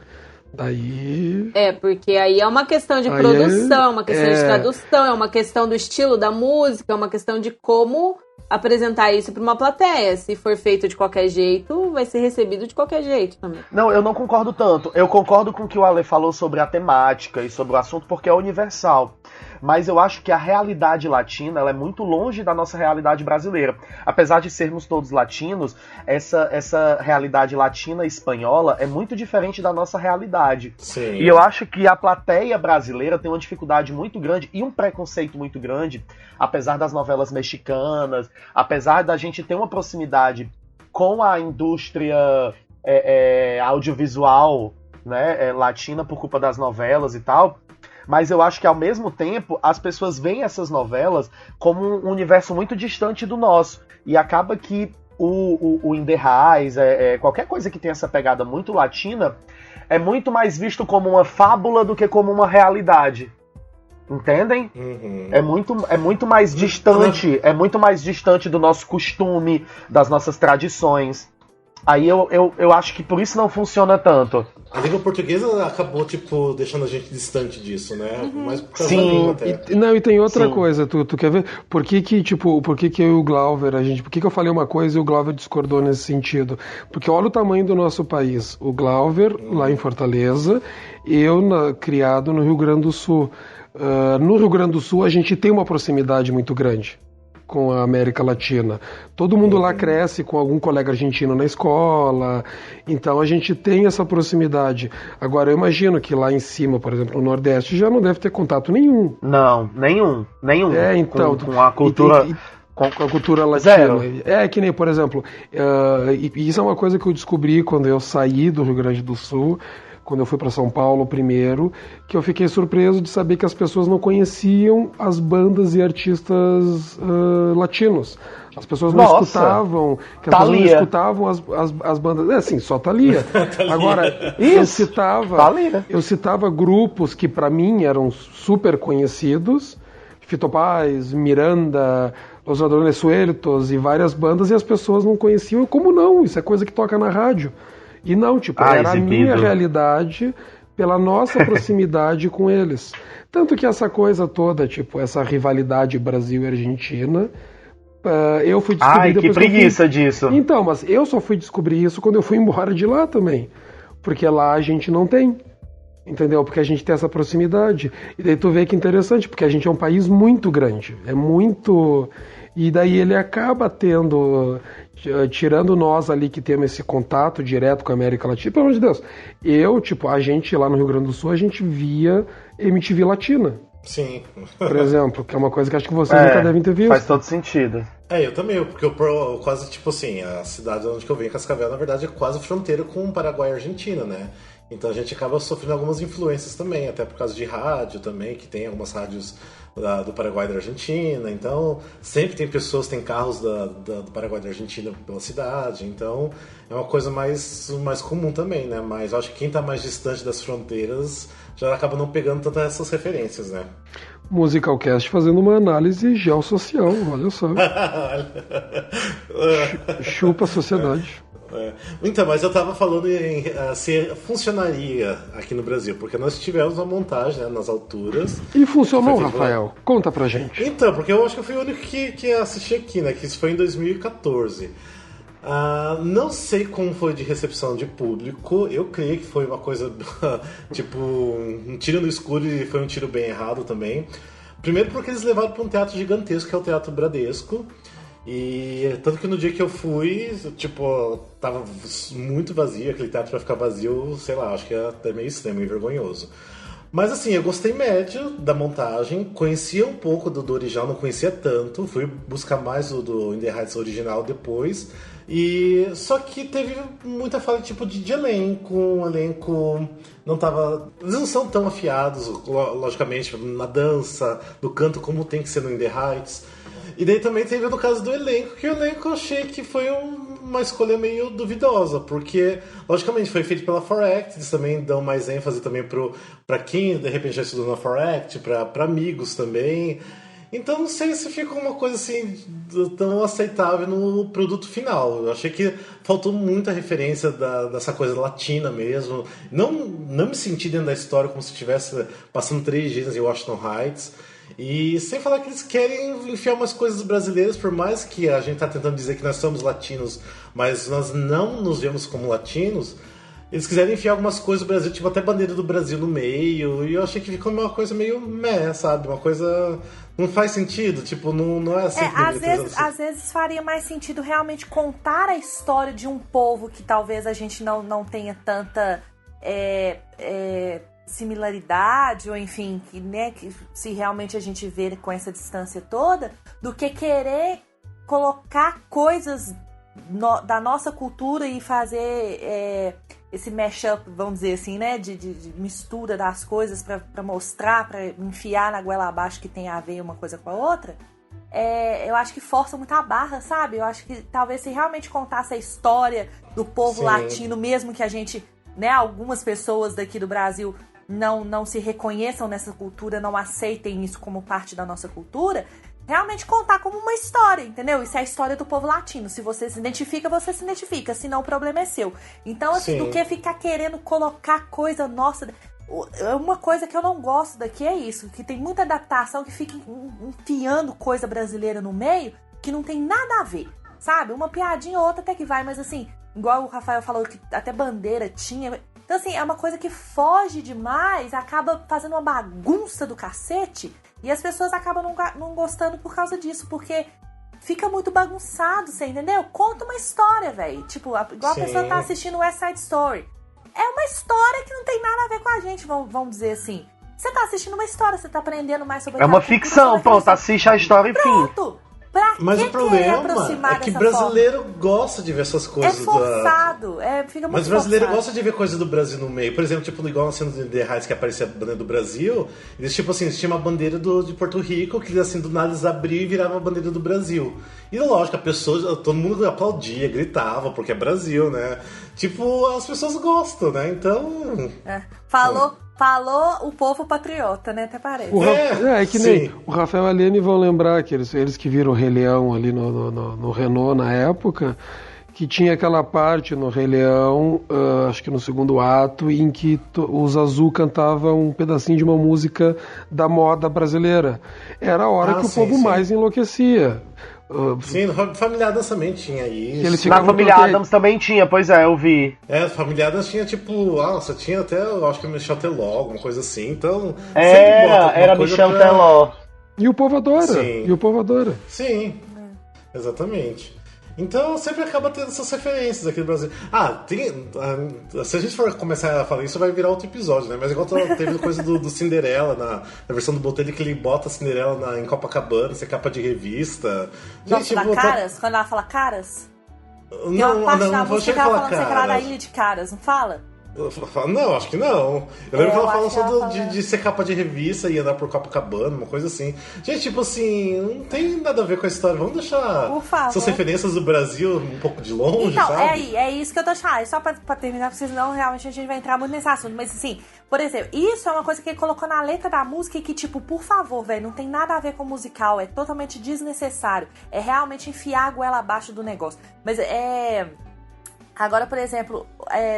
Daí... porque aí é uma questão de produção, é uma questão de tradução, é uma questão do estilo da música, é uma questão de como apresentar isso para uma plateia. Se for feito de qualquer jeito, vai ser recebido de qualquer jeito também. Não, eu não concordo tanto. Eu concordo com o que o Ale falou sobre a temática e sobre o assunto, porque é universal. Mas eu acho que a realidade latina ela é muito longe da nossa realidade brasileira. Apesar de sermos todos latinos, essa realidade latina e espanhola é muito diferente da nossa realidade. Sim. E eu acho que a plateia brasileira tem uma dificuldade muito grande e um preconceito muito grande, apesar das novelas mexicanas, apesar da gente ter uma proximidade com a indústria audiovisual, né, latina por culpa das novelas e tal. Mas eu acho que, ao mesmo tempo, as pessoas veem essas novelas como um universo muito distante do nosso. E acaba que o In The Heights, qualquer coisa que tenha essa pegada muito latina, é muito mais visto como uma fábula do que como uma realidade. Entendem? Uhum. É muito mais distante, é muito mais distante do nosso costume, das nossas tradições. Aí eu acho que por isso não funciona tanto. A língua portuguesa acabou, tipo, deixando a gente distante disso, né? Mas por causa da Sim. língua até. E tem outra Sim. coisa, tu quer ver? Por que eu e o Glauber, por que eu falei uma coisa e o Glauber discordou nesse sentido? Porque olha o tamanho do nosso país. O Glauber, lá em Fortaleza, eu criado no Rio Grande do Sul. No Rio Grande do Sul a gente tem uma proximidade muito grande com a América Latina. Todo mundo lá cresce com algum colega argentino na escola, então a gente tem essa proximidade. Agora, eu imagino que lá em cima, por exemplo, no Nordeste, já não deve ter contato nenhum. Não, nenhum. Então, com a cultura... Com a cultura latina. Zero. Que nem, por exemplo, e isso é uma coisa que eu descobri quando eu saí do Rio Grande do Sul, quando eu fui para São Paulo primeiro, que eu fiquei surpreso de saber que as pessoas não conheciam as bandas e artistas latinos. As pessoas não escutavam, que as pessoas não escutavam as bandas. Sim, só Thalia. Agora, eu citava grupos que para mim eram super conhecidos, Fito Páez, Miranda, Los Ladrones Sueltos e várias bandas, e as pessoas não conheciam. Como não? Isso é coisa que toca na rádio. E não, era a minha realidade pela nossa proximidade com eles. Tanto que essa coisa toda, essa rivalidade Brasil e Argentina, eu fui descobrir... Ai, que preguiça disso. Então, mas eu só fui descobrir isso quando eu fui embora de lá também. Porque lá a gente não tem. Entendeu? Porque a gente tem essa proximidade. E daí tu vê que interessante, porque a gente é um país muito grande. É muito... E daí ele acaba tirando nós ali que temos esse contato direto com a América Latina. Pelo amor de Deus. A gente lá no Rio Grande do Sul, a gente via MTV Latina. Sim. Por exemplo, que é uma coisa que acho que vocês nunca devem ter visto. Faz todo sentido. Eu também, porque eu quase, a cidade onde eu venho, Cascavel, na verdade, é quase fronteira com o Paraguai e a Argentina, né? Então a gente acaba sofrendo algumas influências também, até por causa de rádio também, que tem algumas rádios do Paraguai e da Argentina, então sempre tem pessoas, tem carros do Paraguai e da Argentina pela cidade, então é uma coisa mais comum também, né? Mas eu acho que quem está mais distante das fronteiras já acaba não pegando tantas essas referências, né? Musicalcast fazendo uma análise geossocial, olha só. Chupa a sociedade. Então, mas eu tava falando em se funcionaria aqui no Brasil, porque nós tivemos uma montagem, né, nas alturas. E funcionou, Rafael? Conta pra gente. Então, porque eu acho que eu fui o único que assisti aqui, né? Que isso foi em 2014. Não sei como foi de recepção de público. Eu creio que foi uma coisa tipo um tiro no escuro, e foi um tiro bem errado também. Primeiro porque eles levaram para um teatro gigantesco, que é o Teatro Bradesco. E tanto que no dia que eu fui, tipo, tava muito vazio. Aquele teatro vai ficar vazio, sei lá, acho que é até meio estranho, meio vergonhoso. Mas assim, eu gostei médio da montagem, conhecia um pouco do original, não conhecia tanto, fui buscar mais o do In The Heights original depois. E só que teve muita falha tipo de elenco, um elenco eles não são tão afiados, logicamente, na dança, no canto como tem que ser no In The Heights. E daí também teve no caso do elenco, que o elenco eu achei que foi uma escolha meio duvidosa, porque, logicamente, foi feito pela 4ACT, eles também dão mais ênfase também pra quem, de repente, já estudou na 4ACT, pra amigos também. Então, não sei se fica uma coisa assim tão aceitável no produto final. Eu achei que faltou muita referência dessa coisa latina mesmo. Não me senti dentro da história como se estivesse passando 3 dias em Washington Heights. E sem falar que eles querem enfiar umas coisas brasileiras, por mais que a gente tá tentando dizer que nós somos latinos, mas nós não nos vemos como latinos, eles quiserem enfiar algumas coisas do Brasil, tipo até bandeira do Brasil no meio, e eu achei que ficou uma coisa meio sabe? Uma coisa... Não faz sentido, tipo, não é assim. Às vezes faria mais sentido realmente contar a história de um povo que talvez a gente não tenha tanta... similaridade, ou enfim, que se realmente a gente vê com essa distância toda, do que querer colocar coisas da nossa cultura e fazer esse mashup, vamos dizer assim, né, de mistura das coisas pra mostrar, pra enfiar na goela abaixo que tem a ver uma coisa com a outra. Eu acho que força muito a barra, sabe? Eu acho que talvez se realmente contasse a história do povo latino, mesmo que a gente, né, algumas pessoas daqui do Brasil não se reconheçam nessa cultura, não aceitem isso como parte da nossa cultura, realmente contar como uma história, entendeu? Isso é a história do povo latino. Se você se identifica, você se identifica, senão o problema é seu. Então, assim, do que ficar querendo colocar coisa nossa... Uma coisa que eu não gosto daqui é isso, que tem muita adaptação que fica enfiando coisa brasileira no meio, que não tem nada a ver, sabe? Uma piadinha ou outra até que vai, mas assim, igual o Rafael falou que até bandeira tinha... Então, assim, é uma coisa que foge demais, acaba fazendo uma bagunça do cacete, e as pessoas acabam não gostando por causa disso, porque fica muito bagunçado, você entendeu? Conta uma história, velho. Tipo, igual a pessoa tá assistindo West Side Story. É uma história que não tem nada a ver com a gente, vamos dizer assim. Você tá assistindo uma história, você tá aprendendo mais sobre... É uma ficção, pronto, assiste a história e fim. Pronto! Mas o problema é que brasileiro gosta de ver essas coisas. É forçado, fica muito Mas o brasileiro forçado. gosta de ver coisa do Brasil no meio. Por exemplo, tipo, igual na cena do The Heights que aparecia a bandeira do Brasil, eles tipo assim, eles tinham uma bandeira de Porto Rico, que assim, do nada eles abriam e viravam a bandeira do Brasil. E lógico, a pessoa, todo mundo aplaudia, gritava, porque é Brasil, né? Tipo, as pessoas gostam, né? Então... Falou o povo patriota, né? Até parece. É que nem o Rafael e a Lene vão lembrar que eles que viram o Rei Leão ali no Renault na época, que tinha aquela parte no Rei Leão, acho que no segundo ato, em que o Zazu cantava um pedacinho de uma música da moda brasileira. Era a hora que o povo mais enlouquecia. Sim, no Família Adams também tinha isso. Na Família Adams também tinha, pois é, eu vi. Família Adams tinha tipo, você tinha até, eu acho que Michel Teló, alguma coisa assim, então... Era Michel Teló. E o povo adora. Sim, exatamente. Então sempre acaba tendo essas referências aqui no Brasil. Se a gente for começar a falar isso, vai virar outro episódio, né? Mas igual teve coisa do Cinderela, na versão do Botelho, que ele bota a Cinderela em Copacabana, ser capa de revista. Gente, Caras? Quando ela fala Caras? Tem uma parte da música que ela fala da Ilha de Caras, não fala? Não, acho que não. Eu lembro que ela fala acho que ela só de ser capa de revista e andar por Copacabana, uma coisa assim. Gente, tipo assim, não tem nada a ver com a história. Vamos deixar essas referências do Brasil um pouco de longe, então, sabe? É isso que eu tô achando. Só pra terminar, porque senão realmente a gente vai entrar muito nesse assunto. Mas assim, por exemplo, isso é uma coisa que ele colocou na letra da música e que, tipo, por favor, velho, não tem nada a ver com o musical. É totalmente desnecessário. É realmente enfiar a goela abaixo do negócio. Mas agora, por exemplo,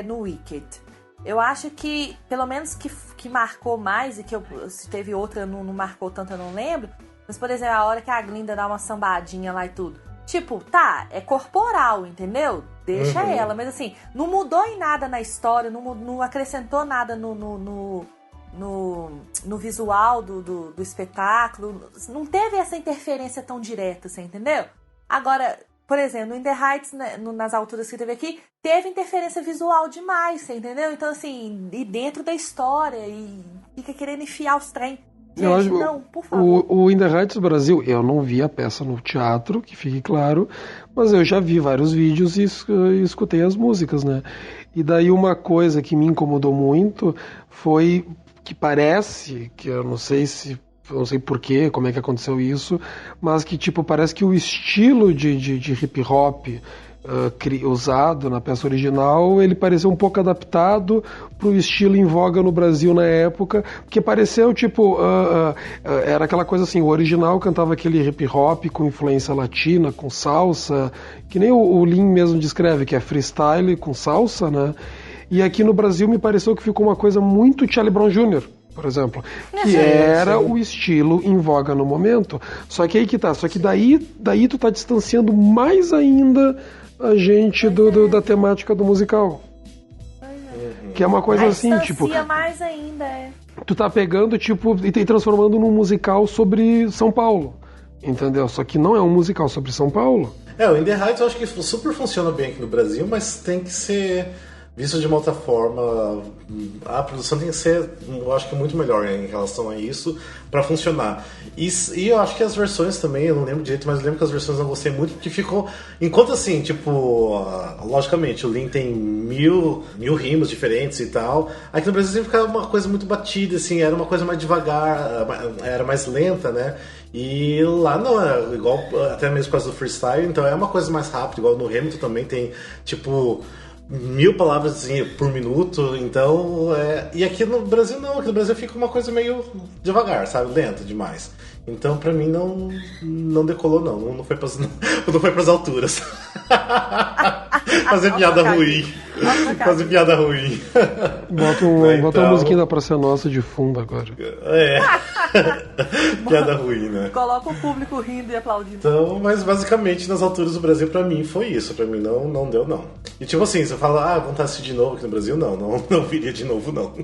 no Wicked, eu acho que, pelo menos que marcou mais, e que se teve outra não marcou tanto, eu não lembro. Mas, por exemplo, a hora que a Glinda dá uma sambadinha lá e tudo. Tipo, tá, é corporal, entendeu? Deixa ela. Mas assim, não mudou em nada na história, não acrescentou nada no visual do espetáculo. Não teve essa interferência tão direta, você entendeu? Agora, por exemplo, no In The Heights, né, nas alturas que teve aqui, teve interferência visual demais, você entendeu? Então, assim, e dentro da história, e fica querendo enfiar os trem. Gente, não, por favor. O In The Heights Brasil, eu não vi a peça no teatro, que fique claro, mas eu já vi vários vídeos e escutei as músicas, né? E daí uma coisa que me incomodou muito foi que parece, que eu não sei porquê, como é que aconteceu isso, mas que tipo, parece que o estilo de hip hop usado na peça original, ele pareceu um pouco adaptado pro estilo em voga no Brasil na época, porque pareceu tipo, era aquela coisa assim, o original cantava aquele hip hop com influência latina, com salsa, que nem o Lin mesmo descreve, que é freestyle com salsa, né? E aqui no Brasil me pareceu que ficou uma coisa muito Charlie Brown Jr., por exemplo, que era o estilo em voga no momento. Só que aí que tá, daí tu tá distanciando mais ainda a gente da temática do musical. Que é uma coisa assim, tipo... mais ainda, Tu tá pegando, tipo, e transformando num musical sobre São Paulo, entendeu? Só que não é um musical sobre São Paulo. O In The Heights eu acho que super funciona bem aqui no Brasil, mas tem que ser visto de uma outra forma. A produção tem que ser, eu acho que muito melhor em relação a isso para funcionar. E eu acho que as versões também, eu não lembro direito, mas eu lembro que as versões eu não gostei muito, porque ficou... Enquanto assim, tipo, logicamente, o Lin tem mil rimos diferentes e tal, aqui no Brasil sempre ficava uma coisa muito batida, assim, era uma coisa mais devagar, era mais lenta, né? E lá não, é igual, até mesmo por causa do freestyle, então é uma coisa mais rápida, igual no Hamilton também tem, tipo... 1000 palavras assim, por minuto, então... E aqui no Brasil não, aqui no Brasil fica uma coisa meio devagar, sabe? Lenta demais. Então pra mim não decolou não foi pras alturas. Fazer piada ruim. Fazer piada ruim. Bota uma musiquinha da Praça Nossa de fundo agora. Piada ruim, né? Coloca o público rindo e aplaudindo. Então, mas basicamente nas alturas do Brasil pra mim foi isso. Pra mim não deu não. E tipo assim, você fala, vamos assistir de novo aqui no Brasil? Não viria de novo não.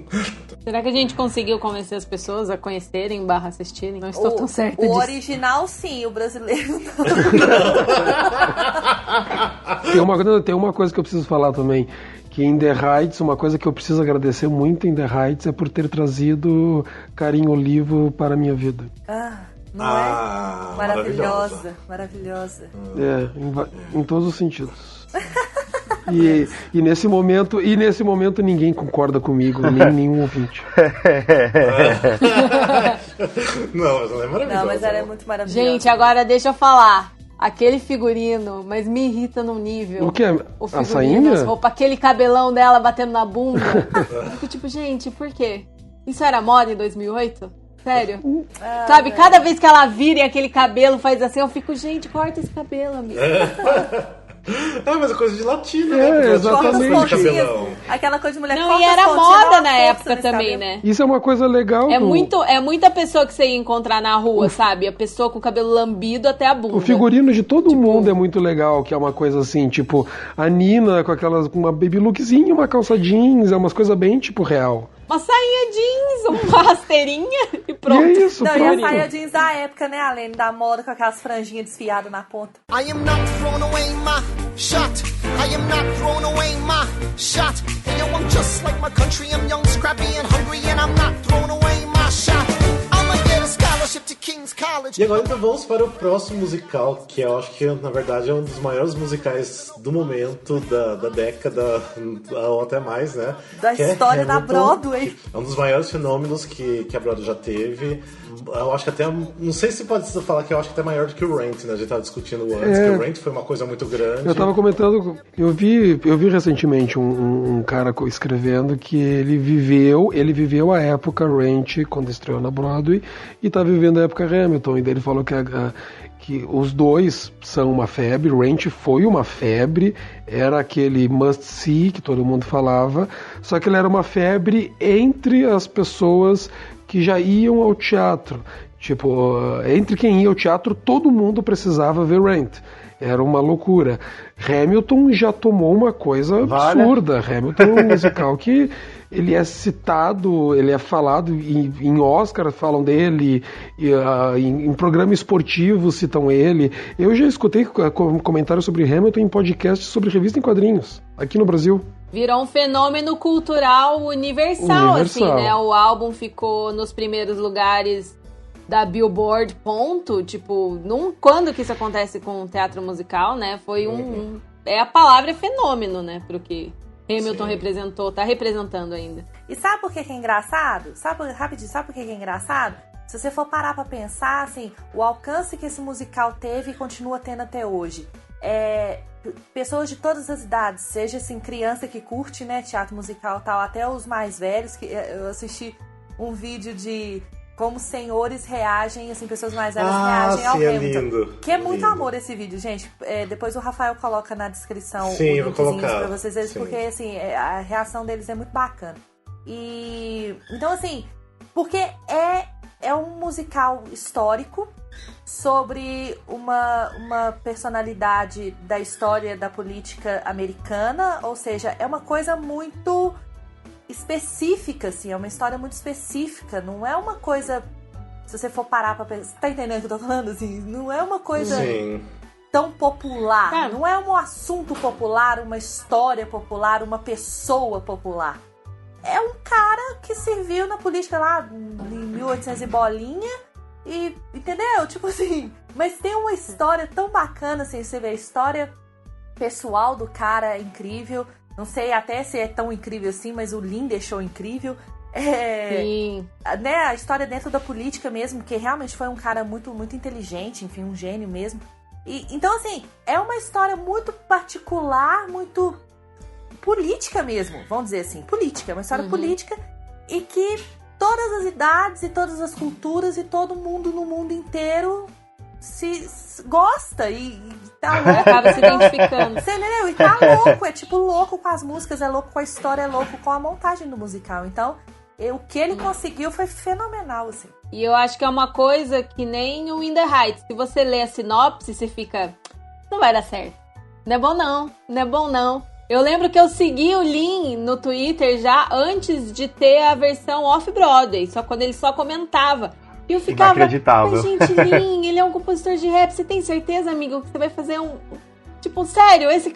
Será que a gente conseguiu convencer as pessoas a conhecerem / assistirem? Não estou tão certa disso. O original sim, o brasileiro não. Tem uma coisa que eu preciso falar também, que In The Heights, uma coisa que eu preciso agradecer muito em The Heights é por ter trazido Carinho Olivo para a minha vida. Não é? Maravilhosa. Em todos os sentidos. E nesse momento ninguém concorda comigo, nem nenhum ouvinte. Não, mas ela é maravilhosa. Não, mas ela é muito maravilhosa. Gente, agora deixa eu falar. Aquele figurino, mas me irrita num nível. O que? O a sainha? As roupas, aquele cabelão dela batendo na bunda. Eu fico tipo, gente, por quê? Isso era moda em 2008? Sério? Sabe, cada vez que ela vira e aquele cabelo faz assim, eu fico, gente, corta esse cabelo, amigo. Mas é coisa de latino, né? Exatamente. Aquela coisa de mulher. Não, e era moda na época também, né? Isso é uma coisa legal. É muita pessoa que você ia encontrar na rua, sabe? A pessoa com o cabelo lambido até a bunda. O figurino de todo mundo é muito legal, que é uma coisa assim, tipo, a Nina com uma baby lookzinha, uma calça jeans, é umas coisas bem, tipo, real. Uma sainha jeans, uma rasteirinha e pronto. E é isso, não, pronto. E a saia jeans da época, né, Alene? Da moda com aquelas franjinhas desfiadas na ponta. I am not throwing away my shot. I am not throwing away my shot. Hey, yo, I'm just like my country. I'm young, scrappy, and hungry, and I'm not throwing away my shot. I'ma get a scholarship to King's College. E agora então vamos para o próximo musical, que eu acho que na verdade é um dos maiores musicais do momento, da década, ou até mais, né? Da que história é da Broadway. É um dos maiores fenômenos que a Broadway já teve. Eu acho que até, não sei se pode falar que eu acho que até maior do que o Rent, né? A gente tava discutindo antes que o Rent foi uma coisa muito grande. Eu tava comentando, eu vi recentemente um cara escrevendo que ele viveu a época Rent quando estreou na Broadway e tá vivendo a época Hamilton, e daí ele falou que os dois são uma febre. Rent foi uma febre, era aquele must-see que todo mundo falava, só que ele era uma febre entre as pessoas que já iam ao teatro. Tipo, entre quem ia ao teatro, todo mundo precisava ver Rent. Era uma loucura. Hamilton já tomou uma coisa absurda. Hamilton é um musical que ele é citado, ele é falado em Oscar, falam dele, em programa esportivo citam ele. Eu já escutei comentários sobre Hamilton em podcasts sobre revista em quadrinhos, aqui no Brasil. Virou um fenômeno cultural universal, assim, né? O álbum ficou nos primeiros lugares da Billboard, ponto. Tipo, quando que isso acontece com um teatro musical, né? Foi a palavra fenômeno, né? Pro que Hamilton representou, tá representando ainda. E sabe por que é engraçado? Sabe por que é engraçado? Se você for parar pra pensar, assim, o alcance que esse musical teve e continua tendo até hoje. Pessoas de todas as idades, seja assim, criança que curte, né, teatro musical e tal, até os mais velhos, que eu assisti um vídeo de como senhores reagem, assim, pessoas mais velhas reagem ao Hamilton. Lindo, que é muito amor esse vídeo, gente. Depois o Rafael coloca na descrição o linkzinho pra vocês verem, porque assim, a reação deles é muito bacana. E então, assim, porque é um musical histórico sobre uma personalidade da história da política americana, ou seja, é uma coisa muito específica, assim, é uma história muito específica, não é uma coisa, se você for parar pra pensar, tá entendendo o que eu tô falando, assim, não é uma coisa tão popular, não é um assunto popular, uma história popular, uma pessoa popular, é um cara que serviu na política lá em 1800 e bolinha. E, entendeu? Tipo assim, mas tem uma história tão bacana, assim, você vê a história pessoal do cara é incrível. Não sei até se é tão incrível assim, mas o Lin deixou incrível. Sim. Né, a história dentro da política mesmo, que realmente foi um cara muito, muito inteligente, enfim, um gênio mesmo. E, então, assim, é uma história muito particular, muito política mesmo, vamos dizer assim, política, é uma história política e que todas as idades e todas as culturas e todo mundo no mundo inteiro se gosta e tá louco. Acaba se identificando. Você entendeu? E tá louco, é tipo louco com as músicas, é louco com a história, é louco com a montagem do musical. Então, o que ele conseguiu foi fenomenal, assim. E eu acho que é uma coisa que nem o In The Heights. Se você lê a sinopse, você fica... Não vai dar certo. Não é bom não, não é bom não. Eu lembro que eu segui o Lin no Twitter já antes de ter a versão off-Broadway, só quando ele só comentava. E eu ficava, mas gente, Lin, ele é um compositor de rap, você tem certeza, amigo, que você vai fazer um... Tipo, sério, esse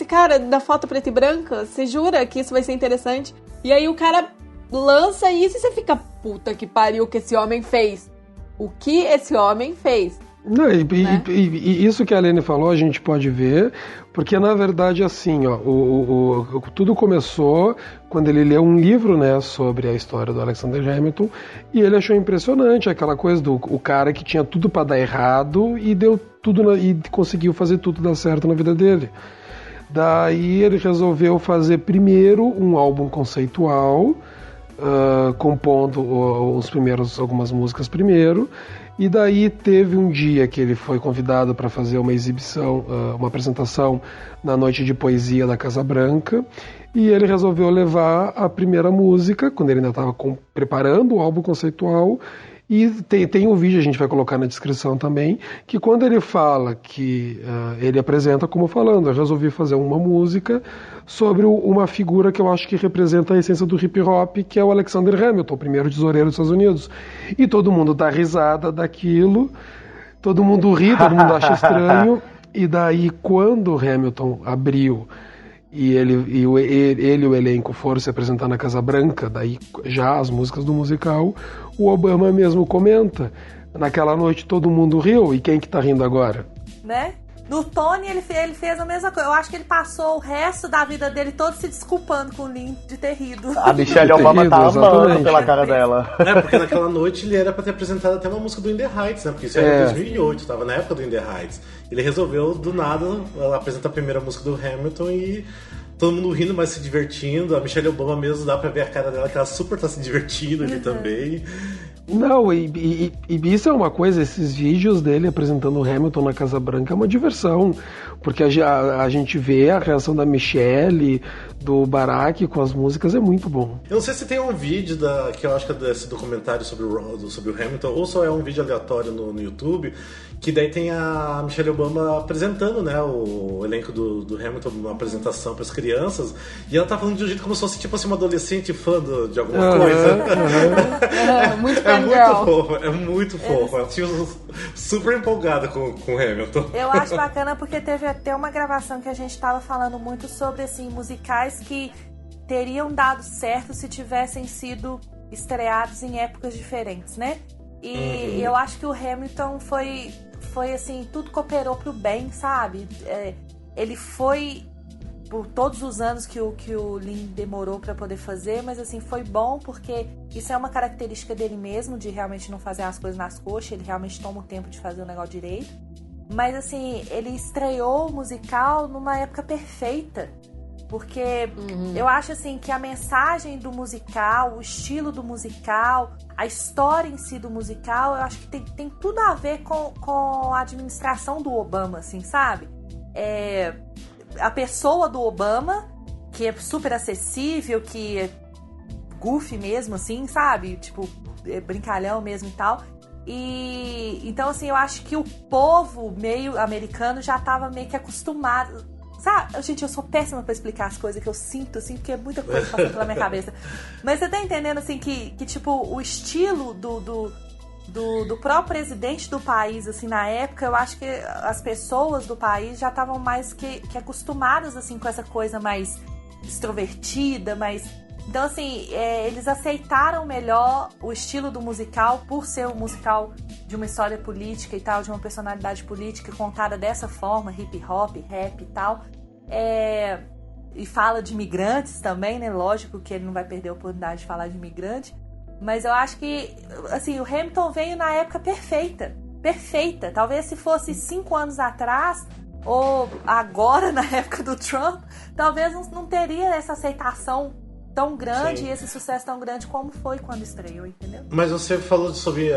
cara da foto preta e branca, você jura que isso vai ser interessante? E aí o cara lança isso e você fica, puta que pariu, o que esse homem fez. O que esse homem fez. Não, e isso que a Aline falou a gente pode ver, porque na verdade assim, ó, tudo começou quando ele leu um livro, né, sobre a história do Alexander Hamilton, e ele achou impressionante aquela coisa do o cara que tinha tudo para dar errado e deu tudo e conseguiu fazer tudo dar certo na vida dele. Daí ele resolveu fazer primeiro um álbum conceitual, compondo algumas músicas primeiro. E daí teve um dia que ele foi convidado para fazer uma exibição, uma apresentação na noite de poesia da Casa Branca, e ele resolveu levar a primeira música, quando ele ainda estava preparando o álbum conceitual, e tem um vídeo, a gente vai colocar na descrição também, que quando ele fala que ele apresenta como falando, eu resolvi fazer uma música sobre uma figura que eu acho que representa a essência do hip hop, que é o Alexander Hamilton, o primeiro tesoureiro dos Estados Unidos. E todo mundo dá risada daquilo, todo mundo ri, todo mundo acha estranho, e daí quando o Hamilton abriu e ele e o elenco foram se apresentar na Casa Branca, daí já as músicas do musical, o Obama mesmo comenta, Naquela noite todo mundo riu, e quem que tá rindo agora? Né? No Tony, ele fez a mesma coisa. Eu acho que ele passou o resto da vida dele todo se desculpando com o Lin de ter rido. A Michelle Obama tá amando pela cara dela. Porque naquela noite ele era pra ter apresentado até uma música do In The Heights, né? Porque isso era em 2008, tava na época do In The Heights. Ele resolveu, do nada, apresentar a primeira música do Hamilton e todo mundo rindo, mas se divertindo. A Michelle Obama mesmo, dá pra ver a cara dela, que ela super tá se divertindo ali também. Não, e isso é uma coisa, esses vídeos dele apresentando o Hamilton na Casa Branca é uma diversão, porque a gente vê a reação da Michelle, do Barack com as músicas, é muito bom. Eu não sei se tem um vídeo que eu acho que é desse documentário sobre o Hamilton, ou só é um vídeo aleatório no YouTube, que daí tem a Michelle Obama apresentando, né, o elenco do Hamilton numa apresentação para as crianças, e ela tá falando de um jeito como se fosse tipo assim, uma adolescente fã de alguma coisa. Muito É muito fofo. Ela tinha super empolgada com o Hamilton. Eu acho bacana porque teve até uma gravação que a gente tava falando muito sobre, assim, musicais que teriam dado certo se tivessem sido estreados em épocas diferentes, né? E eu acho que o Hamilton foi assim, tudo cooperou pro bem, sabe? Ele foi por todos os anos que o Lin demorou pra poder fazer, mas assim, foi bom porque isso é uma característica dele mesmo, de realmente não fazer as coisas nas coxas, ele realmente toma o tempo de fazer o negócio direito. Mas assim, ele estreou o musical numa época perfeita, porque eu acho assim que a mensagem do musical, o estilo do musical, a história em si do musical, eu acho que tem tudo a ver com a administração do Obama, assim, sabe? A pessoa do Obama, que é super acessível, que é goofy mesmo, assim, sabe? Tipo, brincalhão mesmo e tal. E então, assim, eu acho que o povo meio americano já tava meio que acostumado. Sabe? Gente, eu sou péssima pra explicar as coisas que eu sinto, assim, porque é muita coisa passando pela minha cabeça. Mas você tá entendendo, assim, que tipo, o estilo do próprio presidente do país, assim, na época, eu acho que as pessoas do país já estavam mais que acostumadas, assim, com essa coisa mais extrovertida, mais... Então, assim, eles aceitaram melhor o estilo do musical por ser um musical de uma história política e tal, de uma personalidade política contada dessa forma, hip hop, rap e tal. E fala de imigrantes também, né? Lógico que ele não vai perder a oportunidade de falar de imigrante. Mas eu acho que, assim, o Hamilton veio na época perfeita. Perfeita. Talvez se fosse 5 anos atrás, ou agora, na época do Trump, talvez não teria essa aceitação tão grande e esse sucesso tão grande como foi quando estreou, entendeu? Mas você falou sobre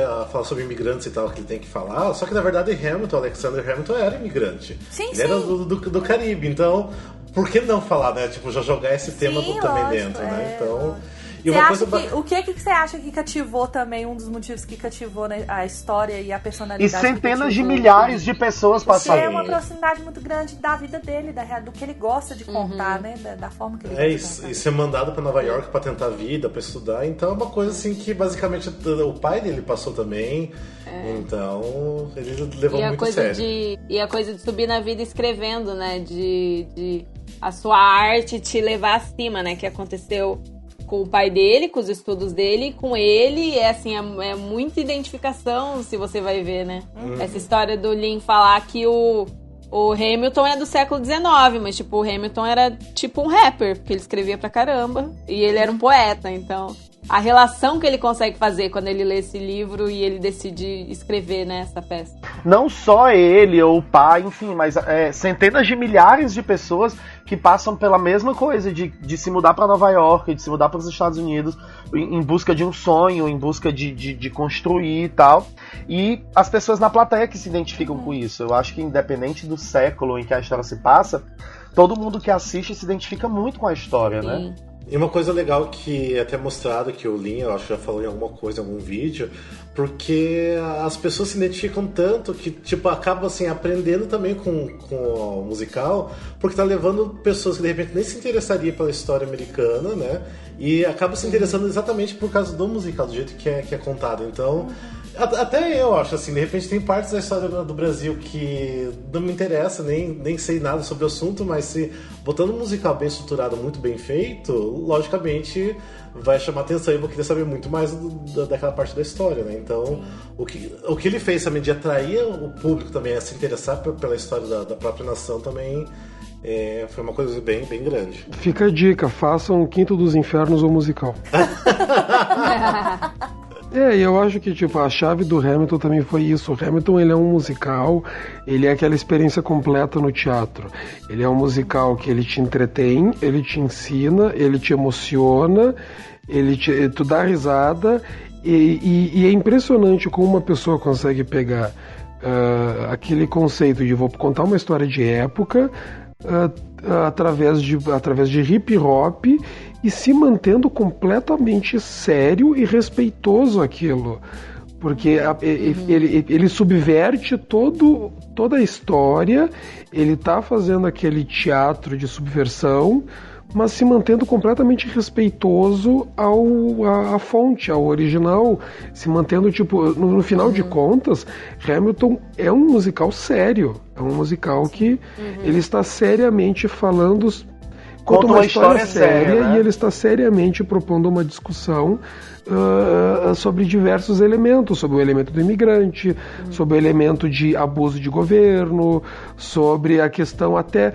imigrantes e tal, que ele tem que falar, só que na verdade Alexander Hamilton era imigrante. Sim, ele era do Caribe, então por que não falar, né? Tipo, já jogar esse tema também dentro, né? Então... E uma coisa o que você acha que cativou também, um dos motivos que cativou, né, a história e a personalidade? E centenas de milhares de pessoas passaram. É uma proximidade muito grande da vida dele, do que ele gosta de contar, né? Da forma que ele gosta de contar. E ser mandado pra Nova York pra tentar vida, pra estudar. Então é uma coisa assim que basicamente o pai dele passou também. Então ele levou muito a sério. E a coisa de subir na vida escrevendo, né? De a sua arte te levar acima, né? Que aconteceu com o pai dele, com os estudos dele, com ele, assim, é muita identificação, se você vai ver, né? Essa história do Lin falar que o Hamilton é do século XIX, mas, tipo, o Hamilton era tipo um rapper, porque ele escrevia pra caramba, e ele era um poeta, então... A relação que ele consegue fazer quando ele lê esse livro e ele decide escrever, né, essa peça. Não só ele ou o pai, enfim, mas centenas de milhares de pessoas que passam pela mesma coisa, de se mudar para Nova York, de se mudar para os Estados Unidos, em busca de um sonho, em busca de construir e tal. E as pessoas na plateia que se identificam com isso. Eu acho que independente do século em que a história se passa, todo mundo que assiste se identifica muito com a história, né? E uma coisa legal que é até mostrado que o Lin, eu acho que já falou em alguma coisa, em algum vídeo, porque as pessoas se identificam tanto que, tipo, acaba, assim, aprendendo também com o musical, porque tá levando pessoas que, de repente, nem se interessariam pela história americana, né? E acaba se interessando exatamente por causa do musical, do jeito que é contado. Então, Até eu acho, assim, de repente tem partes da história do Brasil que não me interessa, nem sei nada sobre o assunto, mas se botando um musical bem estruturado, muito bem feito, logicamente vai chamar atenção e eu vou querer saber muito mais daquela parte da história, né? Então, o que ele fez também de atrair o público também a se interessar pela história da própria nação também foi uma coisa bem, bem grande. Fica a dica, façam o Quinto dos Infernos ou musical. E eu acho que a chave do Hamilton também foi isso. O Hamilton, ele é um musical, ele é aquela experiência completa no teatro. Ele é um musical que ele te entretém, ele te ensina, ele te emociona, tu dá risada, e é impressionante como uma pessoa consegue pegar aquele conceito de vou contar uma história de época através de hip hop e se mantendo completamente sério e respeitoso aquilo, porque ele subverte toda a história, ele tá fazendo aquele teatro de subversão, mas se mantendo completamente respeitoso à fonte, ao original, se mantendo, no final de contas, Hamilton é um musical sério, é um musical que ele está seriamente falando, conta uma história séria, né? E ele está seriamente propondo uma discussão sobre diversos elementos, sobre o elemento do imigrante, sobre o elemento de abuso de governo, sobre a questão até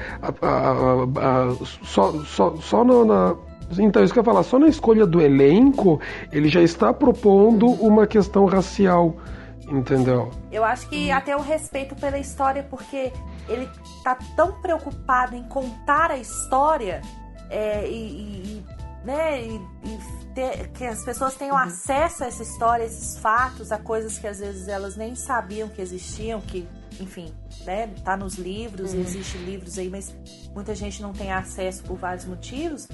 então, isso que eu ia falar, só na escolha do elenco ele já está propondo uma questão racial, entendeu? Eu acho que até o respeito pela história, porque ele tá tão preocupado em contar a história que as pessoas tenham acesso a essa história, a esses fatos, a coisas que às vezes elas nem sabiam que existiam, que, enfim, né, tá nos livros, existem livros aí, mas muita gente não tem acesso por vários motivos,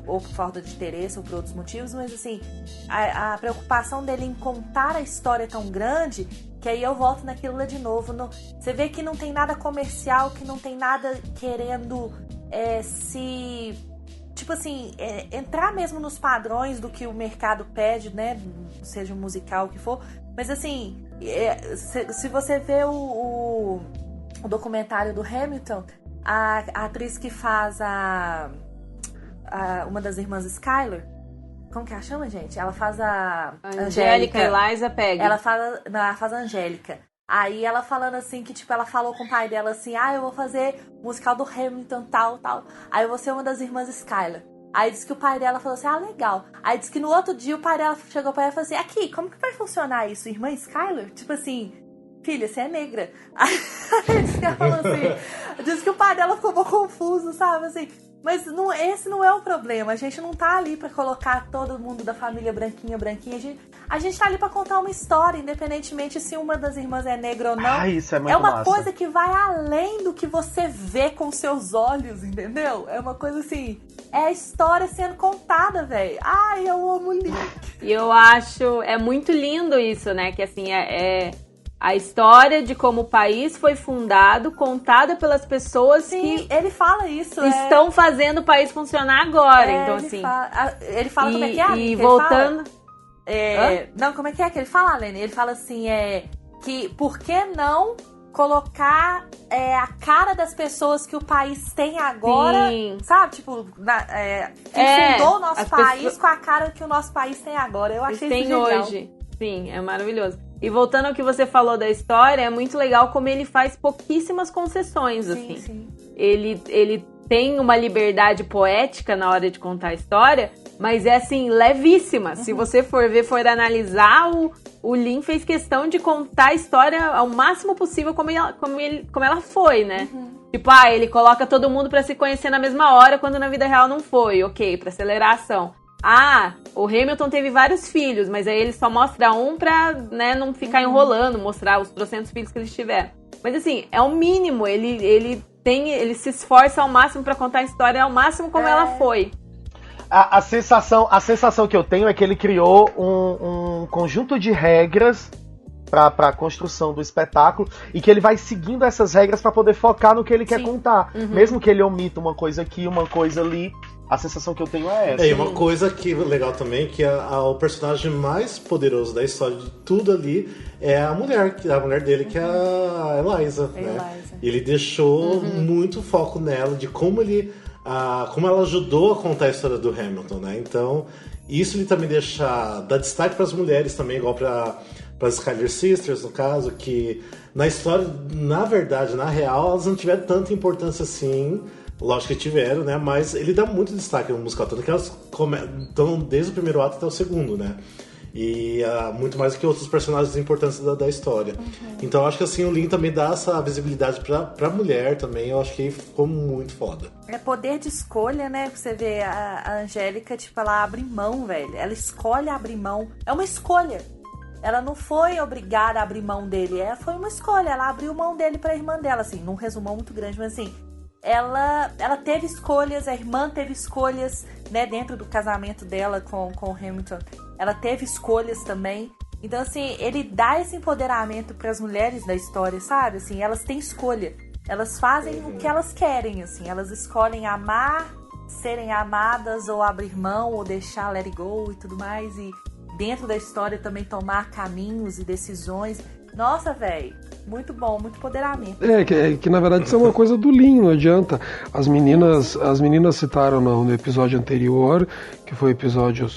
ou por falta de interesse, ou por outros motivos, mas assim, a preocupação dele em contar a história é tão grande, que aí eu volto naquilo lá de novo. Você vê que não tem nada comercial, que não tem nada querendo entrar mesmo nos padrões do que o mercado pede, né? Seja um musical, o que for. Mas assim, se você vê o documentário do Hamilton, a atriz que faz uma das irmãs Skyler, como que ela chama, gente? Ela faz a Angélica Eliza Pegg. Ela faz a Angélica. Aí ela falando assim, que ela falou com o pai dela assim, eu vou fazer musical do Hamilton, tal. Aí eu vou ser uma das irmãs Skyler. Aí disse que o pai dela falou assim, legal. Aí disse que no outro dia o pai dela chegou pra ela e falou assim, aqui, como que vai funcionar isso? Irmã Skyler? Tipo assim, filha, você é negra. Aí disse que ela falou assim, disse que o pai dela ficou um pouco confuso, sabe, assim. Mas esse não é o problema. A gente não tá ali pra colocar todo mundo da família branquinha. A gente tá ali pra contar uma história, independentemente se uma das irmãs é negra ou não. Isso é muito uma massa. Coisa que vai além do que você vê com seus olhos, entendeu? É uma coisa assim, é a história sendo contada, velho. Eu amo Lick. E eu acho, é muito lindo isso, né? Que assim, a história de como o país foi fundado, contada pelas pessoas que ele fala isso, estão fazendo o país funcionar agora. Então, assim. Ele fala como é que é? E voltando. Não, como é que ele fala, Lene? Ele fala assim, que por que não colocar a cara das pessoas que o país tem agora, sabe? Tipo, que fundou o nosso país com a cara que o nosso país tem agora. Eu achei isso genial. Hoje. Sim, é maravilhoso. E voltando ao que você falou da história, é muito legal como ele faz pouquíssimas concessões, assim. Sim. Ele tem uma liberdade poética na hora de contar a história, mas é assim, levíssima. Se você for analisar, o Lin fez questão de contar a história ao máximo possível como ela foi, né? Tipo, ele coloca todo mundo pra se conhecer na mesma hora, quando na vida real não foi, ok, pra acelerar a ação. O Hamilton teve vários filhos, mas aí ele só mostra um pra, né, não ficar enrolando, mostrar os 300 filhos que eles tiveram. Mas assim, é o mínimo, ele se esforça ao máximo pra contar a história ao máximo como ela foi. A sensação que eu tenho é que ele criou um conjunto de regras pra construção do espetáculo e que ele vai seguindo essas regras pra poder focar no que ele quer contar. Mesmo que ele omita uma coisa aqui, uma coisa ali, A sensação que eu tenho é essa. E uma coisa que legal também, que o personagem mais poderoso da história de tudo ali é a mulher dele, que é a Eliza, né? Ele deixou muito foco nela, de como ela ajudou a contar a história do Hamilton, né? Então, isso ele também dá destaque para as mulheres também, igual para as Skyler Sisters, no caso, que na história, na verdade, na real, elas não tiveram tanta importância assim. Lógico que tiveram, né? Mas ele dá muito destaque no musical, tanto que elas estão desde o primeiro ato até o segundo, né? E muito mais do que outros personagens importantes da história. Então eu acho que assim, o Lin também dá essa visibilidade pra mulher também. Eu acho que ficou muito foda. É poder de escolha, né? Você vê a Angélica, tipo, ela abre mão, velho. Ela escolhe abrir mão. É uma escolha. Ela não foi obrigada a abrir mão dele. Foi uma escolha. Ela abriu mão dele pra irmã dela, assim. Num resumão muito grande, mas assim... Ela teve escolhas, a irmã teve escolhas, né, dentro do casamento dela com o Hamilton. Ela teve escolhas também. Então, assim, ele dá esse empoderamento para as mulheres da história, sabe? Assim, elas têm escolha. Elas fazem o que elas querem, assim. Elas escolhem amar, serem amadas, ou abrir mão, ou deixar let it go e tudo mais. E dentro da história também tomar caminhos e decisões. Nossa, velho. Muito bom, muito empoderamento. Que na verdade isso é uma coisa do Lin, não adianta. As meninas citaram no episódio anterior, que foi o episódio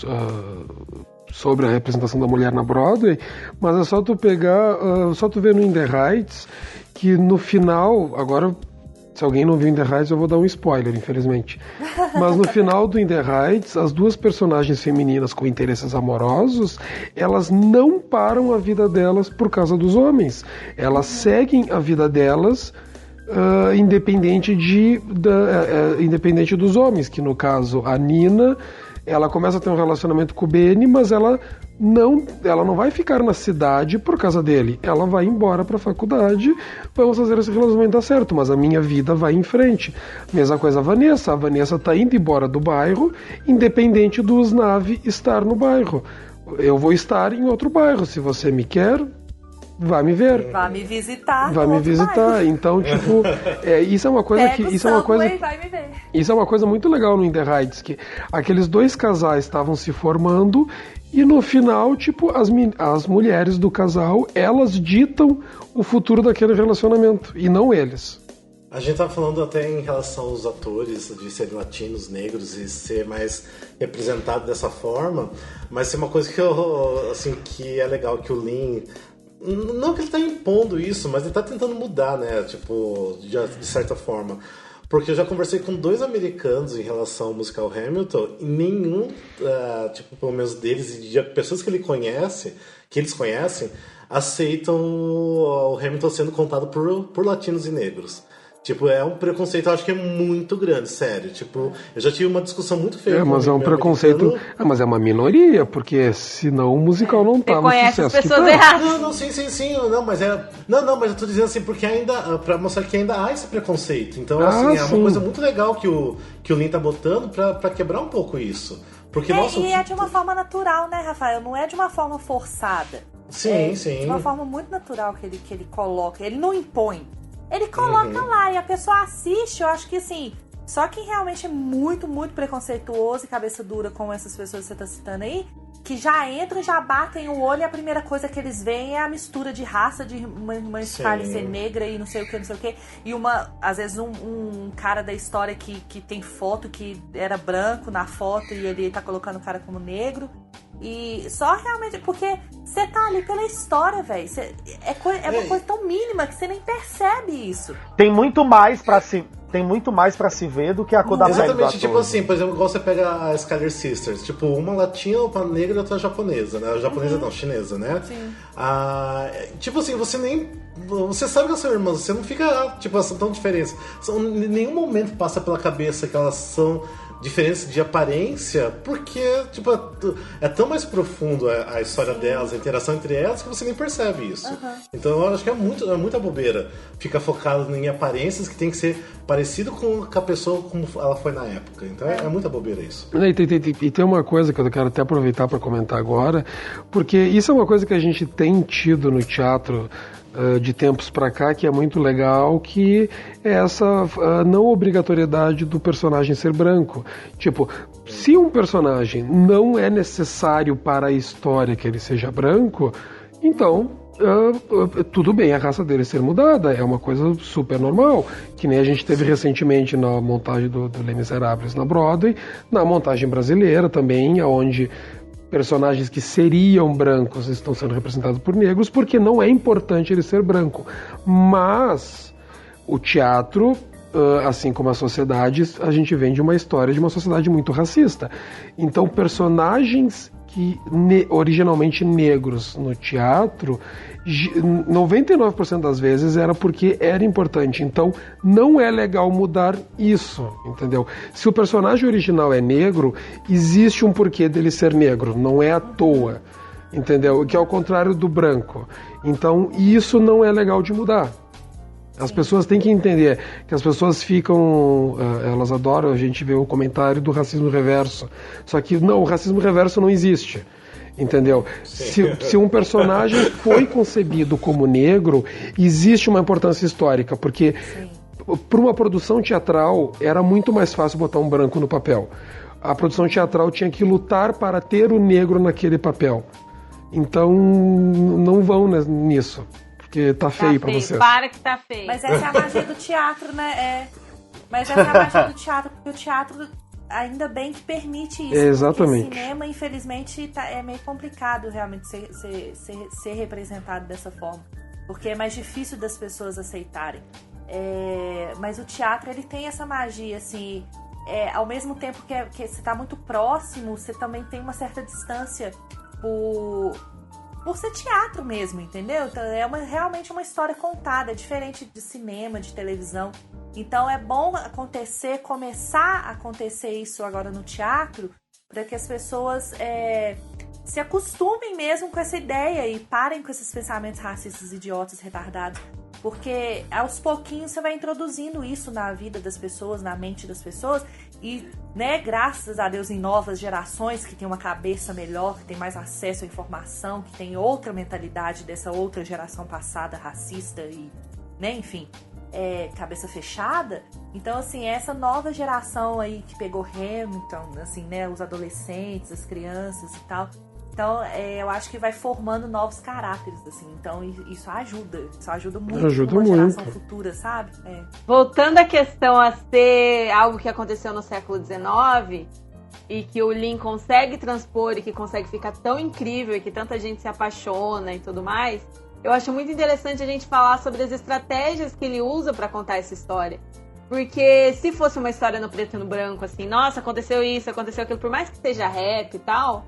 sobre a representação da mulher na Broadway, mas é só tu pegar, só tu ver no In The Heights, que no final, agora, se alguém não viu In The Heights, eu vou dar um spoiler, infelizmente. Mas no final do In The Heights, as duas personagens femininas com interesses amorosos, elas não param a vida delas por causa dos homens. Elas seguem a vida delas independente dos homens, que no caso a Nina, ela começa a ter um relacionamento com o Benny, mas ela não vai ficar na cidade por causa dele. Ela vai embora para a faculdade, vamos fazer esse relacionamento dar certo, mas a minha vida vai em frente. Mesma coisa a Vanessa está indo embora do bairro, independente do Usnavi estar no bairro. Eu vou estar em outro bairro, se você me quer, vá me ver. Vá me visitar. Vá me visitar. Bairro. Então, tipo, isso é uma coisa que... Isso é uma coisa, vai me ver. Isso é uma coisa muito legal no In The Heights, que aqueles dois casais estavam se formando e no final, tipo, as mulheres do casal, elas ditam o futuro daquele relacionamento, e não eles. A gente tá falando até em relação aos atores, de serem latinos, negros, e ser mais representado dessa forma, mas tem uma coisa que é legal, que o Lin... Não que ele tá impondo isso, mas ele tá tentando mudar, né? Tipo, de certa forma. Porque eu já conversei com 2 americanos em relação ao musical Hamilton, e nenhum, tipo, pelo menos deles, e de pessoas que eles conhecem, aceitam o Hamilton sendo contado por latinos e negros. Tipo, é um preconceito, eu acho que é muito grande, sério. Tipo, eu já tive uma discussão muito feia. Mas é um preconceito... mas é uma minoria, porque senão o musical não tá no sucesso as pessoas erradas. Não, sim. Não, mas eu tô dizendo assim, porque ainda... Pra mostrar que ainda há esse preconceito. Então, assim, é uma coisa muito legal que o Lin tá botando pra quebrar um pouco isso. Porque, e é de uma forma natural, né, Rafael? Não é de uma forma forçada. Sim. De uma forma muito natural que ele coloca. Ele não impõe. Ele coloca lá e a pessoa assiste, eu acho que assim, só quem realmente é muito, muito preconceituoso e cabeça dura, como essas pessoas que você tá citando aí, que já entram, já batem o olho e a primeira coisa que eles veem é a mistura de raça, de uma Scarlett ser negra e não sei o que, e às vezes um cara da história que tem foto que era branco na foto e ele tá colocando o cara como negro. E só realmente, porque você tá ali pela história, velho. É uma coisa tão mínima que você nem percebe isso. Tem muito mais pra se ver do que a cor da pele do ator. Exatamente, tipo assim, por exemplo, igual você pega a Skyler Sisters, tipo, uma latina, outra negra e outra japonesa, né? Japonesa não, chinesa, né? Sim. Tipo assim, você sabe que elas são irmãs, você não fica, tipo, elas são tão diferentes. Em nenhum momento passa pela cabeça que elas são diferença de aparência, porque tipo, é tão mais profundo a história delas, a interação entre elas, que você nem percebe isso. Então eu acho que é muita bobeira ficar focado em aparências que tem que ser parecido com a pessoa como ela foi na época. Então é muita bobeira isso. E tem uma coisa que eu quero até aproveitar para comentar agora, porque isso é uma coisa que a gente tem tido no teatro de tempos pra cá, que é muito legal, que é essa não obrigatoriedade do personagem ser branco. Tipo, se um personagem não é necessário para a história que ele seja branco, então tudo bem a raça dele ser mudada, é uma coisa super normal, que nem a gente teve recentemente na montagem do Les Misérables na Broadway, na montagem brasileira também, onde personagens que seriam brancos estão sendo representados por negros, porque não é importante ele ser branco. Mas o teatro, assim como a sociedade, a gente vem de uma história de uma sociedade muito racista. Então, personagens que originalmente negros no teatro, 99% das vezes era porque era importante. Então não é legal mudar isso, entendeu? Se o personagem original é negro, existe um porquê dele ser negro, não é à toa, entendeu? Que é ao contrário do branco. Então isso não é legal de mudar. As pessoas têm que entender que as pessoas ficam, elas adoram a gente ver o comentário do racismo reverso. Só que não, o racismo reverso não existe, entendeu? Se um personagem foi concebido como negro, existe uma importância histórica, porque para uma produção teatral era muito mais fácil botar um branco no papel. A produção teatral tinha que lutar para ter o negro naquele papel. Então não vão nisso. Porque tá feio pra vocês. Para que tá feio. Mas essa é a magia do teatro, né? Mas essa é a magia do teatro, porque o teatro ainda bem que permite isso. Exatamente. Porque o cinema, infelizmente, é meio complicado realmente ser representado dessa forma. Porque é mais difícil das pessoas aceitarem. Mas o teatro, ele tem essa magia, assim... ao mesmo tempo que você tá muito próximo, você também tem uma certa distância por ser teatro mesmo, entendeu? Então, realmente uma história contada, é diferente de cinema, de televisão. Então é bom começar a acontecer isso agora no teatro, para que as pessoas se acostumem mesmo com essa ideia e parem com esses pensamentos racistas, idiotas, retardados. Porque aos pouquinhos você vai introduzindo isso na vida das pessoas, na mente das pessoas. E, né, graças a Deus, em novas gerações que tem uma cabeça melhor, que tem mais acesso à informação, que tem outra mentalidade dessa outra geração passada, racista e, né, enfim, cabeça fechada. Então, assim, essa nova geração aí que pegou Hamilton, assim, né, os adolescentes, as crianças e tal... Então, eu acho que vai formando novos caráteres, assim. Então, isso ajuda muito uma geração futura, sabe? Voltando à questão a ser algo que aconteceu no século XIX e que o Lin consegue transpor e que consegue ficar tão incrível e que tanta gente se apaixona e tudo mais, eu acho muito interessante a gente falar sobre as estratégias que ele usa para contar essa história. Porque se fosse uma história no preto e no branco, assim, nossa, aconteceu isso, aconteceu aquilo, por mais que seja rap e tal...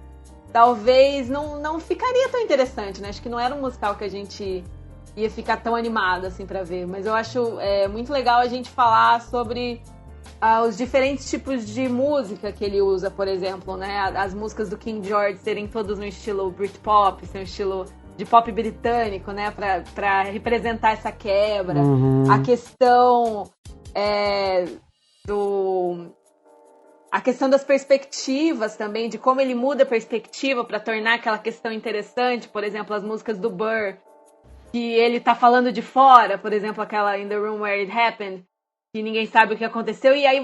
Talvez não ficaria tão interessante, né? Acho que não era um musical que a gente ia ficar tão animado, assim, pra ver. Mas eu acho muito legal a gente falar sobre os diferentes tipos de música que ele usa, por exemplo, né? As músicas do King George serem todas no estilo Britpop, ser um estilo de pop britânico, né? Pra representar essa quebra. Uhum. A questão A questão das perspectivas também, de como ele muda a perspectiva para tornar aquela questão interessante. Por exemplo, as músicas do Burr, que ele tá falando de fora, por exemplo, aquela In the Room Where It Happened, que ninguém sabe o que aconteceu, e aí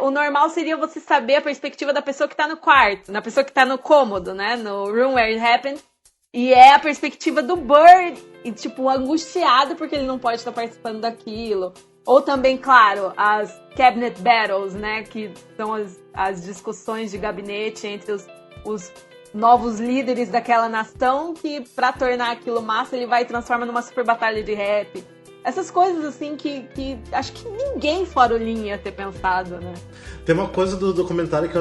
o normal seria você saber a perspectiva da pessoa que tá no quarto, da pessoa que tá no cômodo, né, no Room Where It Happened, e é a perspectiva do Burr, e tipo, angustiado porque ele não pode estar participando daquilo. Ou também, claro, as cabinet battles, né, que são as discussões de gabinete entre os novos líderes daquela nação, que pra tornar aquilo massa, ele vai e transforma numa super batalha de rap. Essas coisas, assim, que acho que ninguém fora o Lin ia ter pensado, né? Tem uma coisa do documentário que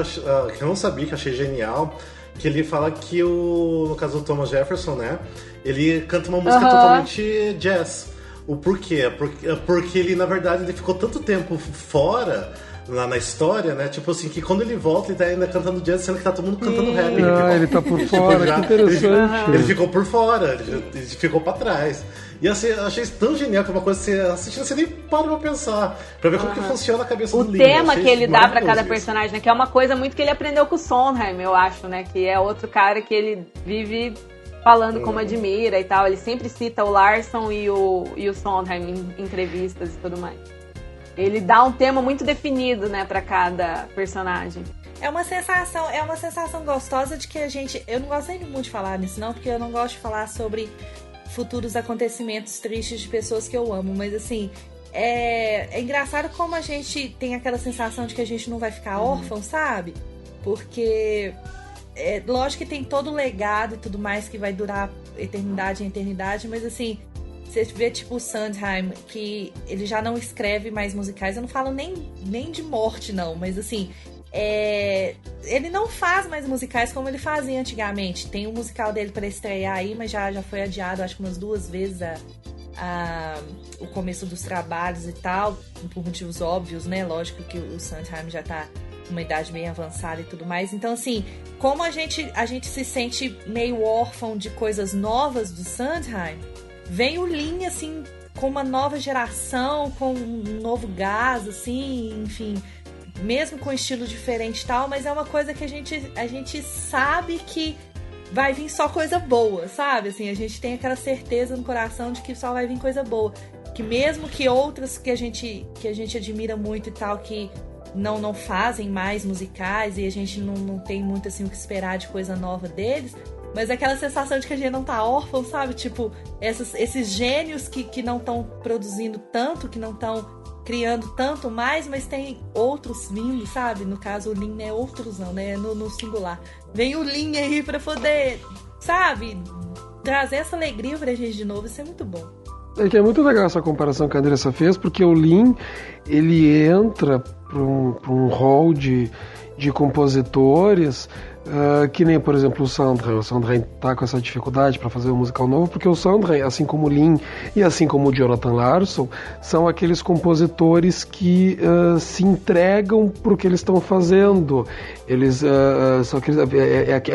eu não sabia, que eu achei genial, que ele fala que no caso do Thomas Jefferson, né, ele canta uma música totalmente jazz. O porquê? Porque ele, na verdade, ele ficou tanto tempo fora lá na história, né? Tipo assim, que quando ele volta, ele tá ainda cantando jazz, sendo que tá todo mundo cantando rap. Ele tá por fora, que interessante. Ele ficou por fora, ele ficou pra trás. E assim, eu achei isso tão genial, que é uma coisa que você assistindo, você nem para pra pensar, pra ver como que funciona a cabeça do Lin. O tema que ele dá pra cada personagem, né? Que é uma coisa muito que ele aprendeu com o Sondheim, eu acho, né? Que é outro cara que ele vive falando como admira e tal. Ele sempre cita o Larsson e o Sondheim em entrevistas e tudo mais. Ele dá um tema muito definido, né, pra cada personagem. É uma sensação gostosa de que a gente... Eu não gosto nem muito de falar nisso, não, porque eu não gosto de falar sobre futuros acontecimentos tristes de pessoas que eu amo, mas assim... É engraçado como a gente tem aquela sensação de que a gente não vai ficar órfão, sabe? Porque... lógico que tem todo o legado e tudo mais que vai durar eternidade em eternidade, mas assim... Você vê, tipo, o Sondheim, que ele já não escreve mais musicais. Eu não falo nem de morte, não, mas assim... ele não faz mais musicais como ele fazia antigamente. Tem um musical dele para estrear aí, mas já foi adiado, acho que umas 2 vezes o começo dos trabalhos e tal, por motivos óbvios, né? Lógico que o Sondheim já tá numa idade bem avançada e tudo mais. Então, assim, como a gente se sente meio órfão de coisas novas do Sondheim, vem o Lin, assim, com uma nova geração, com um novo gás, assim, enfim... Mesmo com estilo diferente e tal, mas é uma coisa que a gente sabe que vai vir só coisa boa, sabe? Assim, a gente tem aquela certeza no coração de que só vai vir coisa boa. Que mesmo que outras que a gente admira muito e tal, que não fazem mais musicais e a gente não tem muito assim o que esperar de coisa nova deles, mas aquela sensação de que a gente não tá órfão, sabe? Tipo, esses gênios que não estão produzindo tanto, que não estão criando tanto mais, mas tem outros vindo, sabe? No caso, o Lin é outros não, né? No singular. Vem o Lin aí pra poder, sabe? Trazer essa alegria pra gente de novo. Isso é muito bom. É que é muito legal essa comparação que a Andressa fez, porque o Lin, ele entra pra um hall de compositores que nem, por exemplo, o Sondheim tá com essa dificuldade para fazer um musical novo, porque o Sondheim, assim como o Lin e assim como o Jonathan Larson, são aqueles compositores que se entregam pro que eles estão fazendo. Eles são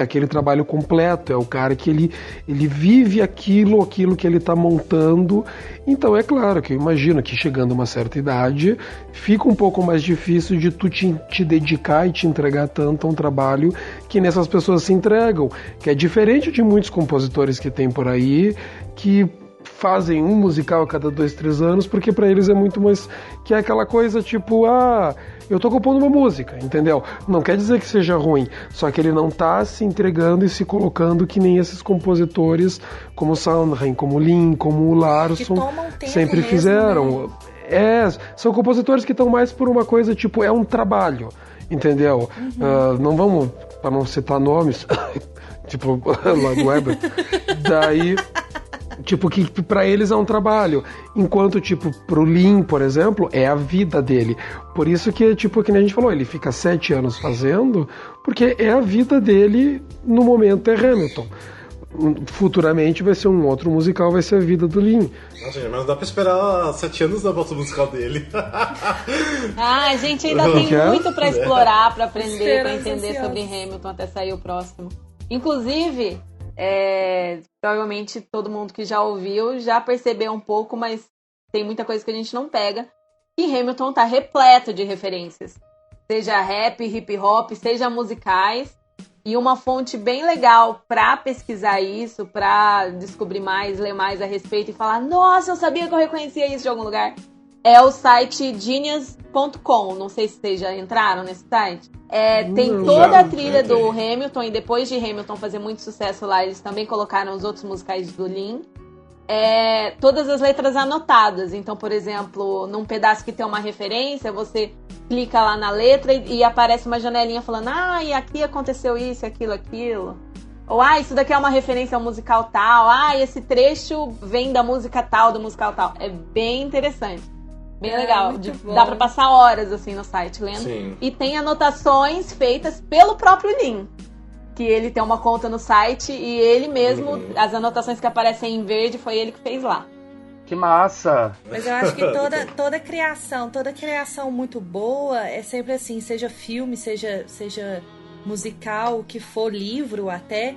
aquele trabalho completo, é o cara que ele vive aquilo que ele tá montando. Então é claro que eu imagino que chegando a uma certa idade fica um pouco mais difícil de tu te dedicar e te entregar tanto a um trabalho que nessas pessoas se entregam, que é diferente de muitos compositores que tem por aí que fazem um musical a cada 2, 3 anos, porque para eles é muito mais que é aquela coisa tipo, eu tô compondo uma música, entendeu? Não quer dizer que seja ruim, só que ele não tá se entregando e se colocando que nem esses compositores como o Sondheim, como o Lin, como o Larson sempre fizeram. Né? São compositores que estão mais por uma coisa tipo, é um trabalho, entendeu? Não vamos, para não citar nomes, tipo, lá do Weber, daí... Tipo, que pra eles é um trabalho. Enquanto, tipo, pro Lin, por exemplo, é a vida dele. Por isso que, tipo, que nem a gente falou, ele fica 7 anos fazendo, porque é a vida dele no momento é Hamilton. Futuramente vai ser um outro musical, vai ser a vida do Lin. Nossa, mas não dá pra esperar 7 anos da volta musical dele. A gente ainda tem muito pra explorar, pra aprender, pra entender sobre Hamilton até sair o próximo. Inclusive... provavelmente todo mundo que já ouviu já percebeu um pouco, mas tem muita coisa que a gente não pega. E Hamilton tá repleto de referências, seja rap, hip hop, seja musicais, e uma fonte bem legal pra pesquisar isso, pra descobrir mais, ler mais a respeito e falar, nossa, eu sabia que eu reconhecia isso de algum lugar, é o site genius.com. Não sei se vocês já entraram nesse site. Tem toda a trilha do Hamilton, e depois de Hamilton fazer muito sucesso lá, eles também colocaram os outros musicais do Lin. Todas as letras anotadas. Então, por exemplo, num pedaço que tem uma referência, você clica lá na letra e aparece uma janelinha falando, e aqui aconteceu isso, aquilo. Ou, isso daqui é uma referência ao musical tal. Esse trecho vem da música tal, do musical tal. É bem interessante. Bem legal. Dá pra passar horas assim no site lendo. Sim. E tem anotações feitas pelo próprio Lin. Que ele tem uma conta no site e ele mesmo, as anotações que aparecem em verde, foi ele que fez lá. Que massa! Mas eu acho que toda criação muito boa é sempre assim, seja filme, seja musical, o que for, livro até.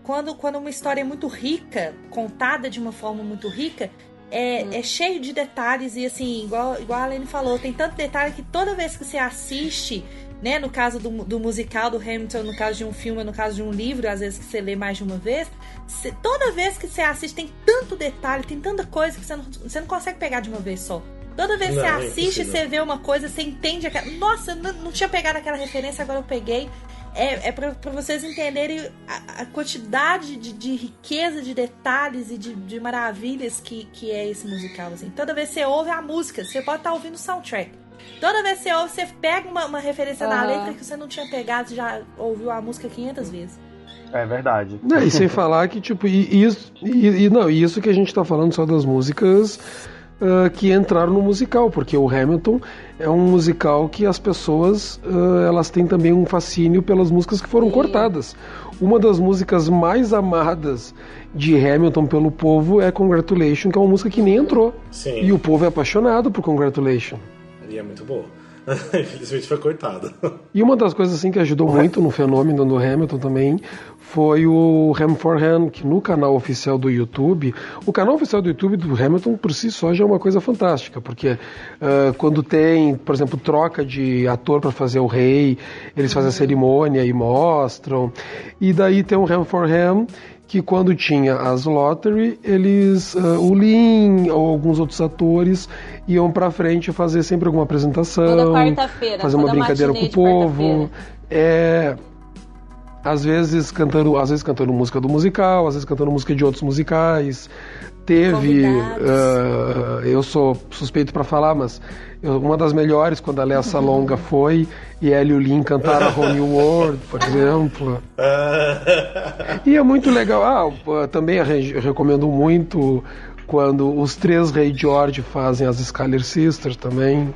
Quando uma história é muito rica, contada de uma forma muito rica, é cheio de detalhes e assim, igual a Aline falou, tem tanto detalhe que toda vez que você assiste, né, no caso do musical do Hamilton, no caso de um filme, no caso de um livro, às vezes que você lê mais de uma vez, toda vez que você assiste tem tanto detalhe, tem tanta coisa que você não consegue pegar de uma vez só. Toda vez que você assiste, você vê uma coisa, você entende aquela... Nossa, não tinha pegado aquela referência, agora eu peguei. É pra vocês entenderem a quantidade de riqueza, de detalhes e de maravilhas que é esse musical, assim. Toda vez que você ouve a música, você pode estar ouvindo o soundtrack. Toda vez que você ouve, você pega uma referência na letra que você não tinha pegado, já ouviu a música 500 vezes. É verdade. E sem falar que, tipo, isso que a gente tá falando só das músicas que entraram no musical, porque o Hamilton é um musical que as pessoas elas têm também um fascínio pelas músicas que foram cortadas. Uma das músicas mais amadas de Hamilton pelo povo é Congratulations, que é uma música que nem entrou. Sim. E o povo é apaixonado por Congratulations. E é muito boa. Infelizmente foi cortada. E uma das coisas assim que ajudou muito no fenômeno do Hamilton também foi o Ham for Ham, que no canal oficial do YouTube, o canal oficial do YouTube do Hamilton por si só já é uma coisa fantástica, porque quando tem, por exemplo, troca de ator para fazer o rei, eles fazem a cerimônia e mostram, e daí tem o Ham for Ham, que quando tinha as lottery, eles, o Lin ou alguns outros atores iam pra frente fazer sempre alguma apresentação, toda quarta-feira, fazer uma brincadeira com o povo, às vezes cantando música do musical, às vezes cantando música de outros musicais. Teve, eu sou suspeito pra falar, mas uma das melhores quando a Léa Salonga foi e ela e o Lin cantaram a Whole New World, por exemplo. E é muito legal. Também eu recomendo muito quando os 3 Rei George fazem as Schuyler Sisters também.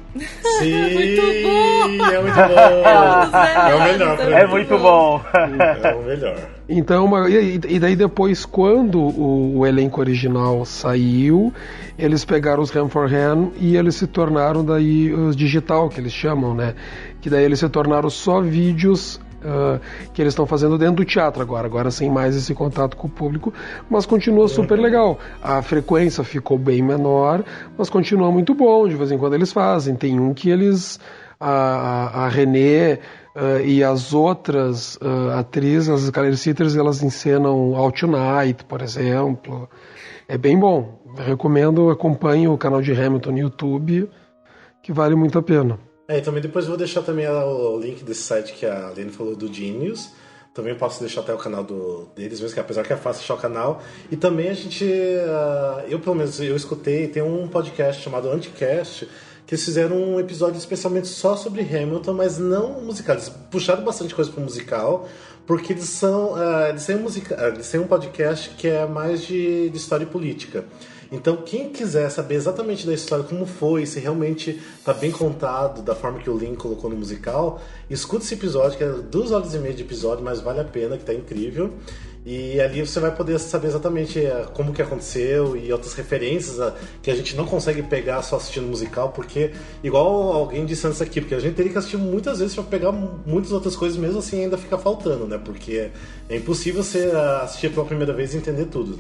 Sim, muito bom! É muito bom! É o melhor. É muito bom. É o melhor. Então, e daí depois, quando o elenco original saiu, eles pegaram os Ham for Ham e eles se tornaram daí os digital, que eles chamam, né? Que daí eles se tornaram só vídeos que eles estão fazendo dentro do teatro agora sem mais esse contato com o público, mas continua super legal. A frequência ficou bem menor, mas continua muito bom, de vez em quando eles fazem. Tem um que eles, a Renée e as outras atrizes, as Schuyler Sisters, elas encenam All Tonight, por exemplo. É bem bom. Eu recomendo, acompanhe o canal de Hamilton no YouTube, que vale muito a pena. E também depois eu vou deixar também o link desse site que a Lene falou do Genius. Também posso deixar até o canal deles mesmo, que apesar que é fácil achar o canal. E também a gente, eu pelo menos, eu escutei, tem um podcast chamado Anticast, que eles fizeram um episódio especialmente só sobre Hamilton, mas não musical. Eles puxaram bastante coisa pro musical, porque eles têm um podcast que é mais de história e política. Então, quem quiser saber exatamente da história, como foi, se realmente está bem contado, da forma que o Lin colocou no musical, escuta esse episódio, que é 2 horas e meia de episódio, mas vale a pena, que está incrível. E ali você vai poder saber exatamente como que aconteceu e outras referências que a gente não consegue pegar só assistindo musical, porque, igual alguém disse antes aqui, porque a gente teria que assistir muitas vezes para pegar muitas outras coisas, mesmo assim ainda fica faltando, né? Porque é impossível você assistir pela primeira vez e entender tudo.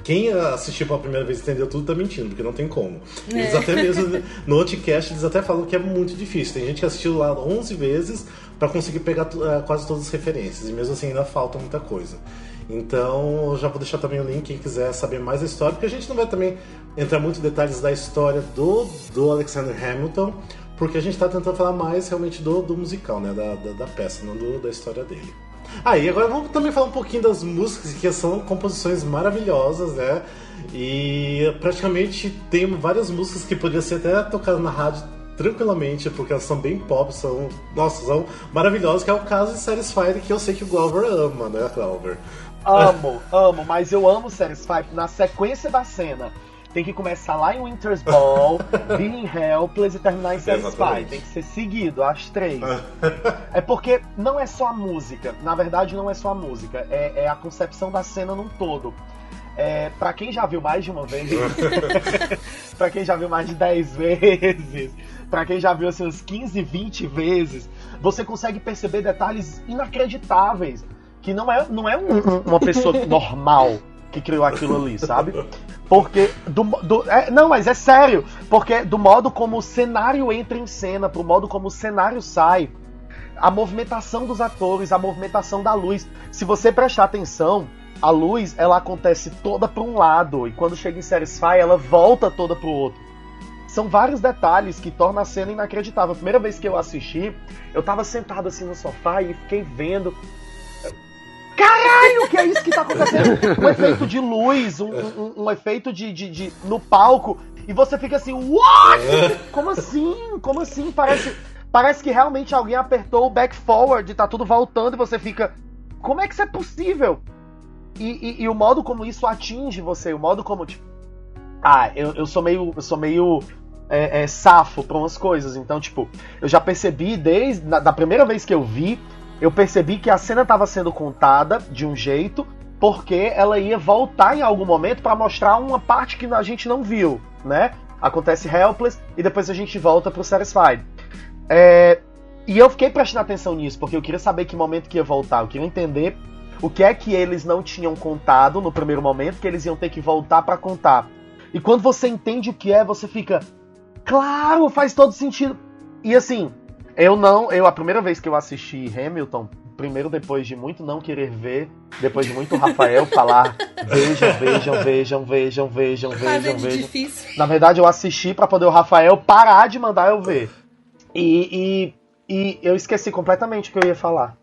Quem assistiu pela primeira vez e entendeu tudo tá mentindo, porque não tem como. Eles até mesmo, no Outcast, eles até falam que é muito difícil. Tem gente que assistiu lá 11 vezes para conseguir pegar quase todas as referências, e mesmo assim ainda falta muita coisa. Então eu já vou deixar também o link, quem quiser saber mais da história, porque a gente não vai também entrar muito em detalhes da história do Alexander Hamilton, porque a gente está tentando falar mais realmente do musical, né, da peça, não da história dele. E agora vamos também falar um pouquinho das músicas, que são composições maravilhosas, né, e praticamente tem várias músicas que poderiam ser até tocadas na rádio tranquilamente, porque elas são bem pop, são maravilhosas, que é o caso de Satisfied, que eu sei que o Glauber ama, né, Glauber? Amo, mas eu amo Satisfied na sequência da cena. Tem que começar lá em Winter's Ball, Being Helpless e terminar em Satisfied. Tem que ser seguido, as 3. É porque não é só a música, na verdade não é só a música, é a concepção da cena num todo. Pra quem já viu mais de uma vez, pra quem já viu mais de 10 vezes, pra quem já viu assim, uns 15, 20 vezes, você consegue perceber detalhes inacreditáveis, que não é uma pessoa normal que criou aquilo ali, sabe? Porque não, mas é sério, porque do modo como o cenário entra em cena, pro modo como o cenário sai, a movimentação dos atores, a movimentação da luz. Se você prestar atenção, a luz, ela acontece toda para um lado, e quando chega em Satisfy, ela volta toda pro outro. São vários detalhes que tornam a cena inacreditável. A primeira vez que eu assisti, eu tava sentado assim no sofá e fiquei vendo. Caralho, que é isso que tá acontecendo? Um efeito de luz, um efeito de no palco, e você fica assim, what? Como assim? Como assim? Parece que realmente alguém apertou o back forward e tá tudo voltando, e você fica, como é que isso é possível? E o modo como isso atinge você, o modo como, tipo, eu sou meio safo pra umas coisas, então, tipo, eu já percebi da primeira vez que eu vi, eu percebi que a cena estava sendo contada de um jeito, porque ela ia voltar em algum momento pra mostrar uma parte que a gente não viu, né? Acontece Helpless e depois a gente volta pro Satisfied. E eu fiquei prestando atenção nisso, porque eu queria saber que momento que ia voltar, eu queria entender o que é que eles não tinham contado no primeiro momento, que eles iam ter que voltar pra contar. E quando você entende o que é, você fica, claro, faz todo sentido. E assim, a primeira vez que eu assisti Hamilton, primeiro depois de muito não querer ver, depois de muito Rafael falar, vejam. Difícil. Na verdade, eu assisti pra poder o Rafael parar de mandar eu ver. E eu esqueci completamente o que eu ia falar.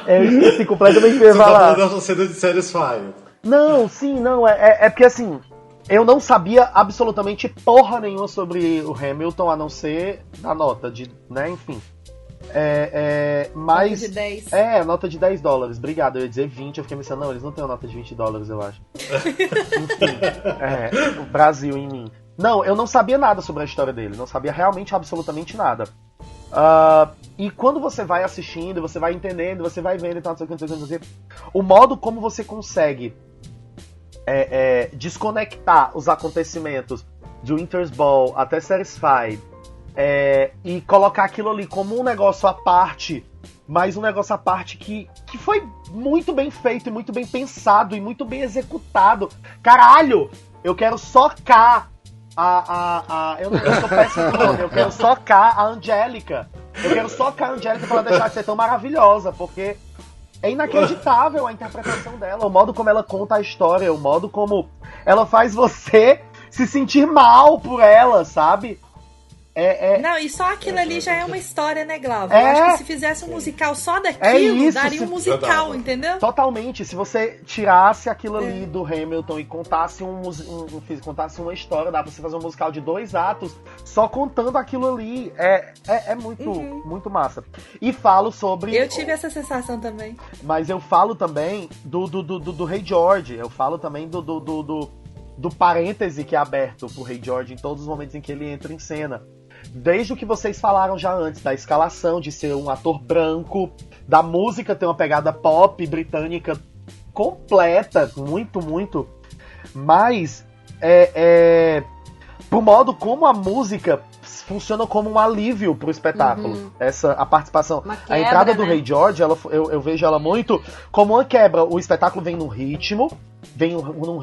Eu esqueci completamente o que eu ia falar. Você tá falando da cena de Satisfy. Não, sim, não. É porque assim, eu não sabia absolutamente porra nenhuma sobre o Hamilton, a não ser a nota de, né, enfim. Mas, nota de 10. Nota de $10. Obrigado, eu ia dizer 20, eu fiquei pensando, não, eles não têm uma nota de $20, eu acho. Enfim, o Brasil em mim. Não, eu não sabia nada sobre a história dele, não sabia realmente absolutamente nada. E quando você vai assistindo, você vai entendendo, você vai vendo e tal, não sei o que, o modo como você consegue desconectar os acontecimentos de Winter's Ball até Satisfied e colocar aquilo ali como um negócio à parte, mas um negócio à parte que foi muito bem feito e muito bem pensado e muito bem executado. Caralho! Eu quero socar eu sou péssimo com nome, eu quero socar a Angélica. Eu quero socar a Angélica pra ela deixar de ser tão maravilhosa, porque é inacreditável a interpretação dela, o modo como ela conta a história, o modo como ela faz você se sentir mal por ela, sabe? Não, e só aquilo ali já é uma história, né, Glauber? Eu acho que se fizesse um musical só daquilo, daria um musical, entendeu? Totalmente. Se você tirasse aquilo ali do Hamilton e contasse contasse uma história, dá pra você fazer um musical de 2 atos só contando aquilo ali. É muito massa. E falo sobre... Eu tive essa sensação também. Mas eu falo também do Rei George. Eu falo também do parêntese que é aberto pro Rei George em todos os momentos em que ele entra em cena. Desde o que vocês falaram já antes, da escalação, de ser um ator branco, da música ter uma pegada pop britânica completa, muito. Mas, pro modo como a música funciona como um alívio pro espetáculo. A participação. Quebra, a entrada do né? Rei George, eu vejo ela muito como uma quebra. O espetáculo vem num ritmo, vem num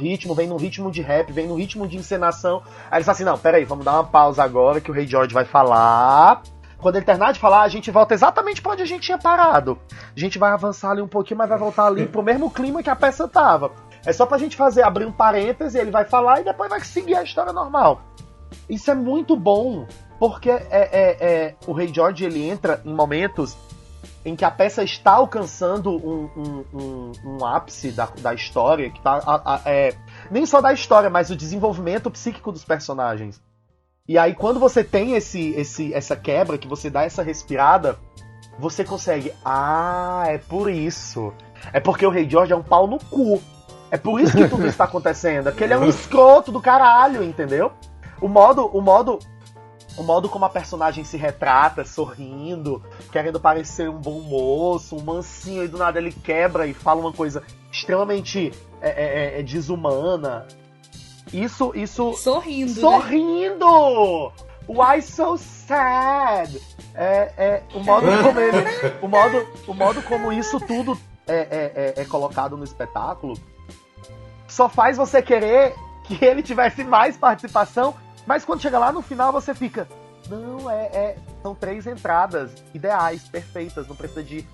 ritmo de rap, vem num ritmo de encenação. Aí eles falam assim, não, peraí, vamos dar uma pausa agora que o Rei George vai falar. Quando ele terminar de falar, a gente volta exatamente pra onde a gente tinha parado. A gente vai avançar ali um pouquinho, mas vai voltar ali pro mesmo clima que a peça tava. É só pra gente abrir um parêntese, ele vai falar e depois vai seguir a história normal. Isso é muito bom, porque o Rei George, ele entra em momentos em que a peça está alcançando um ápice da história, que tá nem só da história, mas o desenvolvimento psíquico dos personagens. E aí, quando você tem essa quebra, que você dá essa respirada, você consegue... é por isso. É porque o Rei George é um pau no cu. É por isso que tudo isso tá acontecendo. É porque ele é um escroto do caralho, entendeu? O modo como a personagem se retrata, sorrindo, querendo parecer um bom moço, um mansinho, e do nada ele quebra e fala uma coisa extremamente desumana. Isso... Sorrindo, Sorrindo! Né? Why so sad? O modo como ele... O modo como isso tudo é colocado no espetáculo só faz você querer que ele tivesse mais participação, mas quando chega lá no final você fica... Não, são 3 entradas ideais, perfeitas, não precisa de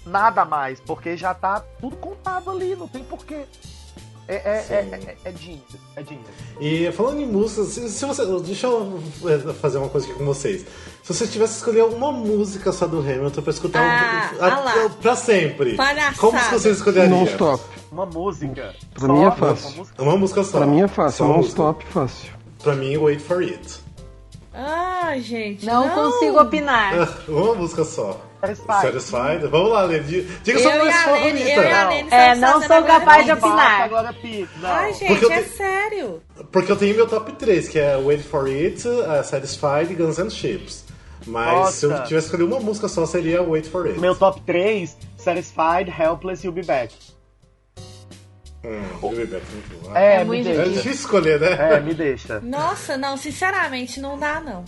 nada mais, porque já tá tudo contado ali, não tem porquê. É dinheiro. E falando em músicas, se você, deixa eu fazer uma coisa aqui com vocês. Se você tivesse que escolher uma música só do Hamilton pra escutar pra sempre, palhaçada. como que vocês escolheriam? Non-stop. Uma música. Pra mim é fácil. Uma música só. Pra mim é fácil, Só non-stop fácil. Pra mim, Wait For It. Gente, Não consigo opinar. Uma música só. Satisfied. Vamos lá, Lê. Diga Eu sua e música a Lene favorita. não sou capaz de opinar. Agora Pi. Não. Ai, Porque gente, eu é sério. Porque eu tenho meu top 3, que é Wait For It, Satisfied e Guns N' Chips. Mas se eu tivesse escolhido uma música só, seria Wait For It. Meu top 3, Satisfied, Helpless e You'll Be Back. You'll Be Back, muito bom. É muito me deixa. É difícil escolher, né? Me deixa. Nossa, não, sinceramente, não dá, não.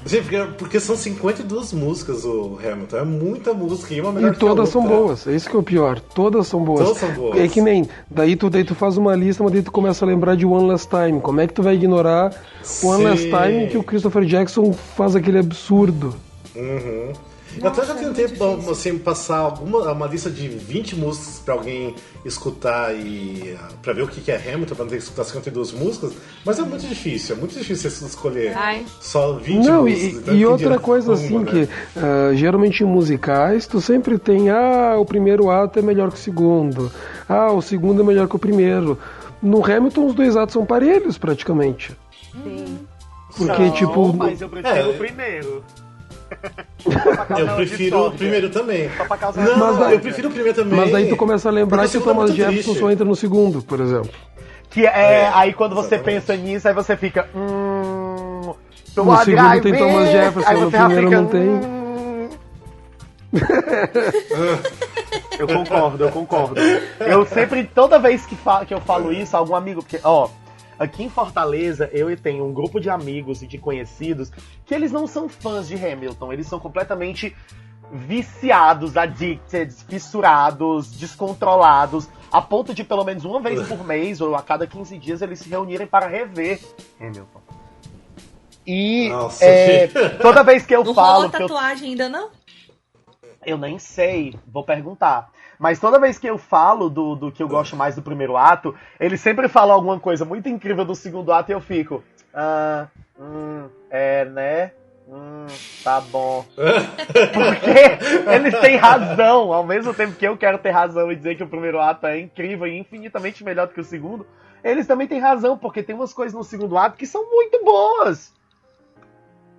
Gente, porque são 52 músicas o Hamilton, é muita música e uma melhor E que a outra. todas são boas, é isso que é o pior. Todas são boas. Todas são boas. É que nem, daí tu faz uma lista, mas daí tu começa a lembrar de One Last Time. Como é que tu vai ignorar One Last Time que o Christopher Jackson faz aquele absurdo? Uhum. Eu até já tentei assim, passar uma lista de 20 músicas pra alguém escutar e pra ver o que é Hamilton, pra não ter que escutar 52 músicas, mas é muito difícil escolher só 20 Não, músicas. Então e outra coisa assim, que geralmente em musicais tu sempre tem, o primeiro ato é melhor que o segundo, o segundo é melhor que o primeiro. No Hamilton os 2 atos são parelhos praticamente. Sim. Porque Não, mas eu prefiro o primeiro. Eu prefiro o primeiro também. Eu prefiro o primeiro também. Mas daí tu começa a lembrar que o Thomas Jefferson só entra no segundo, por exemplo. Que aí quando você pensa nisso, aí você fica. No segundo tem Thomas Jefferson, no primeiro não tem. Eu concordo. Eu sempre, toda vez que eu falo isso, algum amigo. Porque, aqui em Fortaleza, eu tenho um grupo de amigos e de conhecidos que eles não são fãs de Hamilton, eles são completamente viciados, addicted, fissurados, descontrolados, a ponto de pelo menos uma vez por mês ou a cada 15 dias eles se reunirem para rever Hamilton. E toda vez que eu não falo... Não rolou tatuagem ainda, não? Eu nem sei, vou perguntar. Mas toda vez que eu falo do que eu gosto mais do primeiro ato, ele sempre fala alguma coisa muito incrível do segundo ato e eu fico... né? Tá bom. Porque eles têm razão. Ao mesmo tempo que eu quero ter razão e dizer que o primeiro ato é incrível e infinitamente melhor do que o segundo, eles também têm razão, porque tem umas coisas no segundo ato que são muito boas.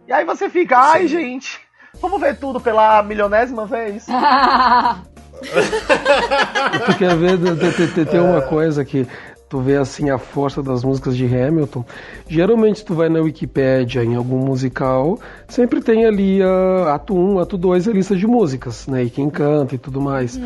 E aí você fica, ai gente, vamos ver tudo pela milionésima vez. Tu quer ver, tem uma coisa que tu vê assim a força das músicas de Hamilton. Geralmente tu vai na Wikipédia, em algum musical, sempre tem ali ato 1, ato 2, a lista de músicas, né? E quem canta e tudo mais. Se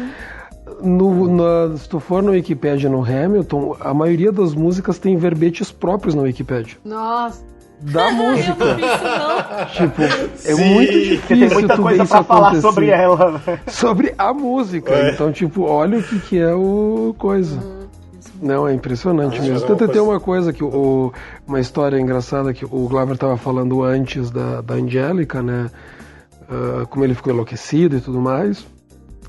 tu for na Wikipédia no Hamilton, a maioria das músicas tem verbetes próprios na Wikipédia. Nossa! Da música. Eu não vi isso, não. Tipo, é muito difícil. Tem muita tu coisa ver pra isso falar acontecer. sobre ela, né? Sobre a música. Então, tipo, olha o que é o coisa. Não, é impressionante mesmo. Tem uma coisa que uma história engraçada que o Glauber tava falando antes da Angélica, né? Como ele ficou enlouquecido e tudo mais.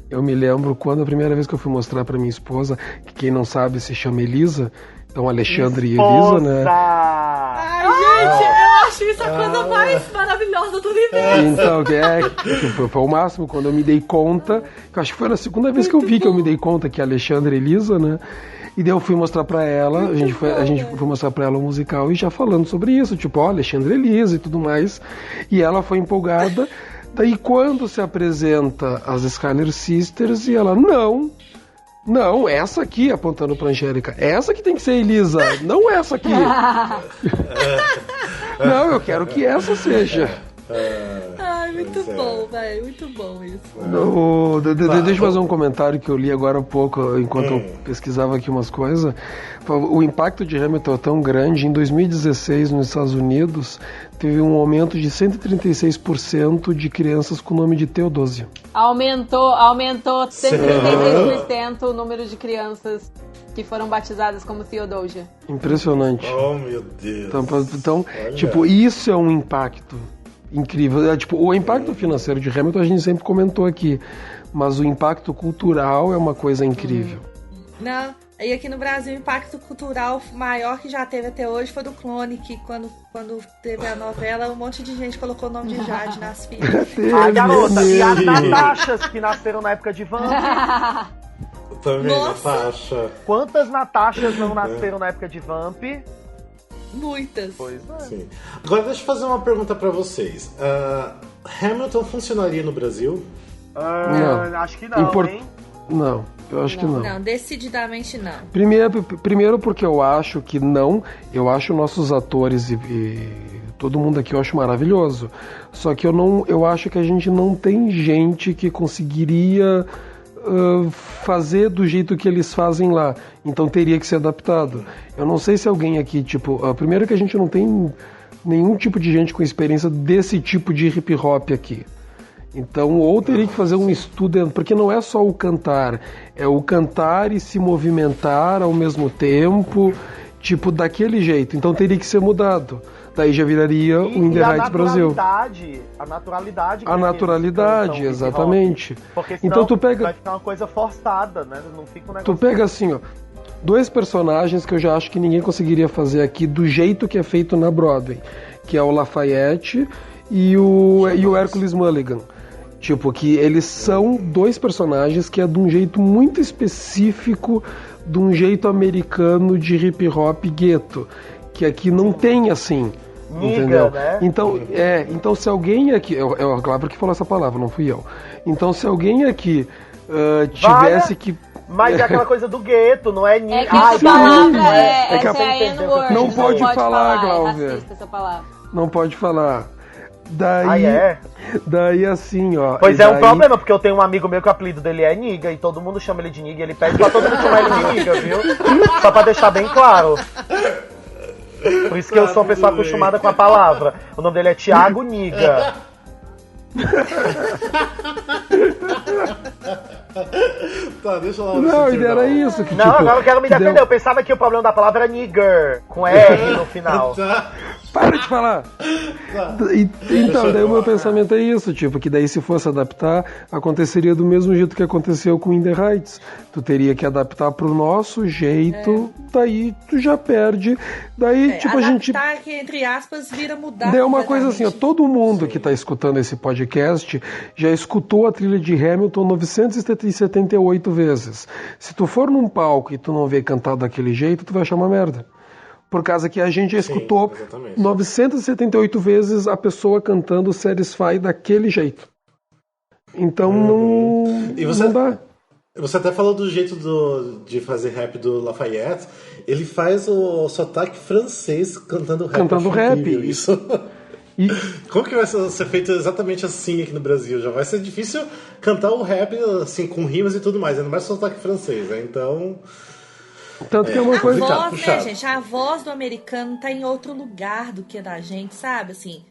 Eu me lembro quando a primeira vez que eu fui mostrar pra minha esposa, que quem não sabe se chama Elisa, então Alexandre e Elisa, né? Ai, gente, eu acho isso a coisa mais maravilhosa do universo. Então, foi o máximo quando eu me dei conta, que eu acho que foi na segunda vez que eu vi que eu me dei conta que é Alexandre e Elisa, né? E daí eu fui mostrar pra ela, a gente foi mostrar pra ela o musical e já falando sobre isso, tipo, Alexandre e Elisa e tudo mais. E ela foi empolgada. Daí quando se apresenta as Schuyler Sisters e ela, não, essa aqui, apontando pra Angélica, essa que tem que ser Elisa, não essa aqui. Não, eu quero que essa seja. Ai, muito bom, velho, muito bom isso. Deixa eu fazer um comentário que eu li agora há pouco, enquanto eu pesquisava aqui umas coisas. O impacto de Hamilton é tão grande. Em 2016, nos Estados Unidos, teve um aumento de 136% de crianças com o nome de Teodósia. Aumentou 136% o número de crianças que foram batizadas como Theodosia. Impressionante. Oh, meu Deus. Então tipo, isso é um impacto. incrível. Tipo, o impacto financeiro de Hamilton a gente sempre comentou aqui, mas o impacto cultural é uma coisa incrível. Não, e aqui no Brasil o impacto cultural maior que já teve até hoje foi do Clone, que quando teve a novela, um monte de gente colocou o nome de Jade nas filhas. Garota, e as Natachas que nasceram na época de Vamp? Também, Natasha. Quantas Natachas não nasceram na época de Vamp? Muitas. Pois é. Sim. Agora deixa eu fazer uma pergunta pra vocês. Hamilton funcionaria no Brasil? Não. Acho que não, hein? Não, eu acho que não. Não, decididamente não. Primeiro porque eu acho que não. Eu acho nossos atores e todo mundo aqui eu acho maravilhoso. Só que eu acho que a gente não tem gente que conseguiria fazer do jeito que eles fazem lá. Então teria que ser adaptado. Eu não sei se alguém aqui, primeiro que a gente não tem nenhum tipo de gente com experiência desse tipo de hip hop aqui. Então, ou teria que fazer um estudo, porque não é só o cantar, é o cantar e se movimentar ao mesmo tempo, daquele jeito. Então teria que ser mudado. Daí já viraria o In The Heights Brasil. A naturalidade. A naturalidade, exatamente. Porque senão então tu pega, vai ficar uma coisa forçada, né? Não fica um negócio. Tu pega assim, dois personagens que eu já acho que ninguém conseguiria fazer aqui do jeito que é feito na Broadway, que é o Lafayette e o Hercules Mulligan. Que eles são dois personagens que é de um jeito muito específico, de um jeito americano de hip hop gueto, que aqui não tem assim. Entendeu? Né? Então se alguém aqui, o Glauber que falou essa palavra, não fui eu. Então se alguém aqui tivesse que... Mas é aquela coisa do gueto, não é niga. É que essa palavra é N-word. Não pode falar, Glauber. É racista essa palavra. Não pode falar. Daí assim, Pois é um problema, porque eu tenho um amigo meu que o apelido dele é Niga, e todo mundo chama ele de Niga, e ele pede pra todo mundo chamar ele de Niga, viu? Só pra deixar bem claro. Por isso que eu sou uma pessoa acostumada com a palavra. O nome dele é Thiago Niga. Tá, deixa lá. Não, era isso. Não, agora eu quero me defender. Eu pensava que o problema da palavra era nigger, com R no final. Para de falar! Então, daí o meu pensamento é isso, que daí se fosse adaptar, aconteceria do mesmo jeito que aconteceu com In The Heights. Tu teria que adaptar pro nosso jeito, daí tu já perde. Daí, adaptar, a gente... que, entre aspas, vira mudar. Daí é uma coisa assim, todo mundo que tá escutando esse podcast já escutou a trilha de Hamilton 978 vezes. Se tu for num palco e tu não vê cantar daquele jeito, tu vai achar uma merda. Por causa que a gente já escutou 978 vezes a pessoa cantando Satisfy daquele jeito. Então não dá. Você até falou do jeito de fazer rap do Lafayette. Ele faz o sotaque francês cantando rap. Cantando rap. Isso. Como que vai ser feito exatamente assim aqui no Brasil? Já vai ser difícil cantar o rap assim, com rimas e tudo mais. Ainda mais sotaque francês, né? Então... Tanto que é uma coisa... A voz, né, gente? A voz do americano tá em outro lugar do que a da gente, sabe? Assim,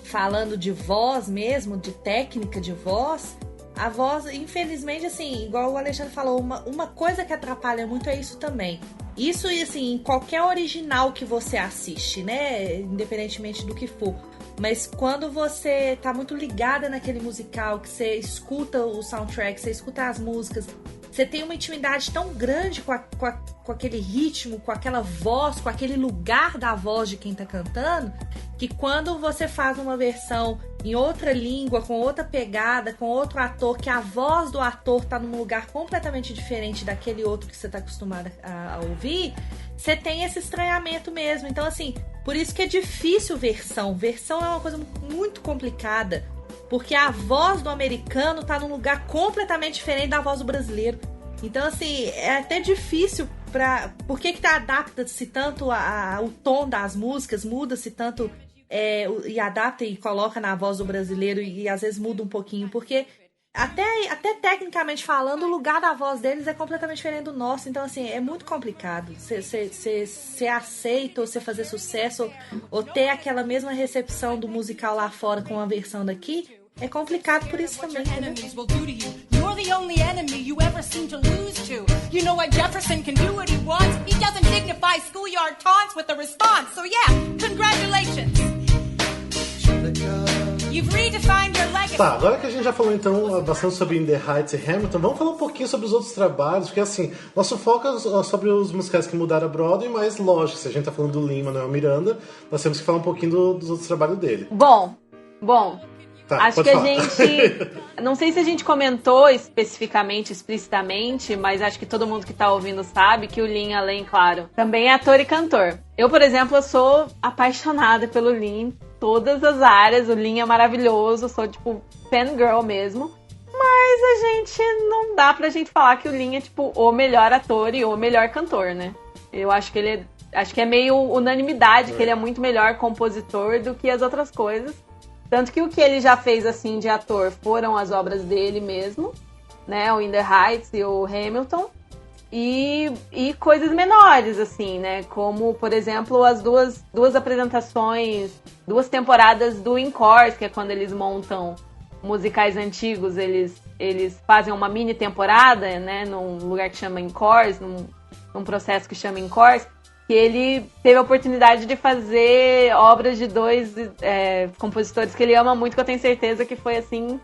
falando de voz mesmo, de técnica de voz, a voz, infelizmente, assim, igual o Alexandre falou, uma coisa que atrapalha muito é isso também. Isso, assim, em qualquer original que você assiste, né? Independentemente do que for. Mas quando você tá muito ligada naquele musical, que você escuta o soundtrack, você escuta as músicas, você tem uma intimidade tão grande com aquele ritmo, com aquela voz, com aquele lugar da voz de quem tá cantando, que quando você faz uma versão em outra língua, com outra pegada, com outro ator, que a voz do ator tá num lugar completamente diferente daquele outro que você tá acostumado a ouvir, você tem esse estranhamento mesmo. Então, assim, por isso que é difícil versão. Versão é uma coisa muito complicada, porque a voz do americano tá num lugar completamente diferente da voz do brasileiro. Então, assim, é até difícil pra... Por que adapta-se tanto o tom das músicas, muda-se tanto e adapta e coloca na voz do brasileiro e às vezes muda um pouquinho, porque até tecnicamente falando, o lugar da voz deles é completamente diferente do nosso. Então, assim, é muito complicado você aceita ou você fazer sucesso ou ter aquela mesma recepção do musical lá fora com a versão daqui. É complicado por isso também, né? You're the only enemy you ever seem to lose to. You know what, Jefferson can do what he wants. He doesn't dignify schoolyard taunts with a response. So yeah, congratulations. You've redefined your legacy. Tá, agora que a gente já falou então bastante sobre In the Heights e Hamilton, vamos falar um pouquinho sobre os outros trabalhos, porque assim, nosso foco é sobre os musicais que mudaram a Broadway, mas lógico, se a gente tá falando do Lin-Manuel Miranda, nós temos que falar um pouquinho dos outros trabalhos dele. Bom. Tá, acho que falar. A gente... Não sei se a gente comentou especificamente, explicitamente, mas acho que todo mundo que tá ouvindo sabe que o Lin, além, claro, também é ator e cantor. Eu, por exemplo, eu sou apaixonada pelo Lin, todas as áreas, o Lin é maravilhoso, eu sou, tipo, fangirl mesmo. Mas a gente não dá pra gente falar que o Lin é, tipo, o melhor ator e o melhor cantor, né? Eu acho que ele é... Acho que é meio unanimidade que ele é muito melhor compositor do que as outras coisas. Tanto que o que ele já fez, assim, de ator foram as obras dele mesmo, né? O In the Heights e o Hamilton. E coisas menores, assim, né? Como, por exemplo, as duas apresentações, 2 temporadas do Encores, que é quando eles montam musicais antigos, eles fazem uma mini temporada, né? Num lugar que chama Encores, num processo que chama Encores. Que ele teve a oportunidade de fazer obras de 2 compositores que ele ama muito, que eu tenho certeza que foi, assim,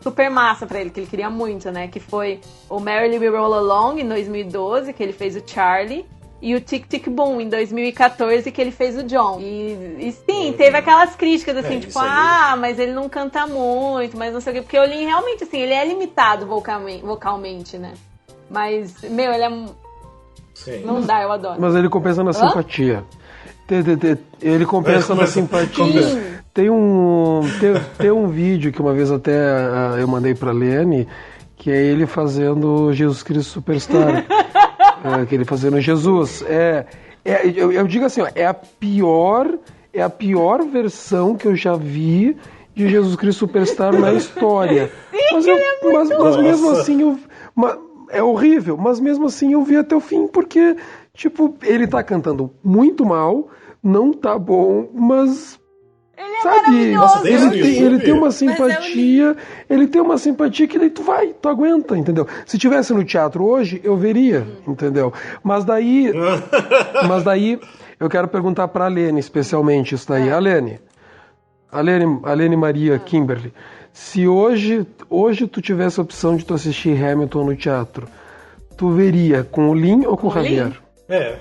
super massa pra ele, que ele queria muito, né? Que foi o Merrily We Roll Along, em 2012, que ele fez o Charlie, e o Tic Tic Boom, em 2014, que ele fez o John. E sim, teve aquelas críticas, assim, tipo, mas ele não canta muito, mas não sei o quê. Porque o Lin, realmente, assim, ele é limitado vocalmente, né? Mas, meu, ele é... Sim. Não dá, eu adoro. Mas ele compensa na simpatia. Ele compensa na simpatia. Tem um vídeo que uma vez até eu mandei pra Lene, que é ele fazendo Jesus Cristo Superstar. Que ele fazendo Jesus. Eu digo assim, ó, é a pior versão que eu já vi de Jesus Cristo Superstar na história. Sim, mas mesmo assim é horrível, mas mesmo assim eu vi até o fim, porque, tipo, ele tá cantando muito mal, não tá bom, mas... Ele é maravilhoso. Ele tem uma simpatia, que daí tu aguenta, entendeu? Se tivesse no teatro hoje, eu veria, entendeu? Mas daí eu quero perguntar pra Lene, especialmente isso daí. A Lene Maria Kimberly. Se hoje tu tivesse a opção de tu assistir Hamilton no teatro, tu veria com o Lin ou com o Javier?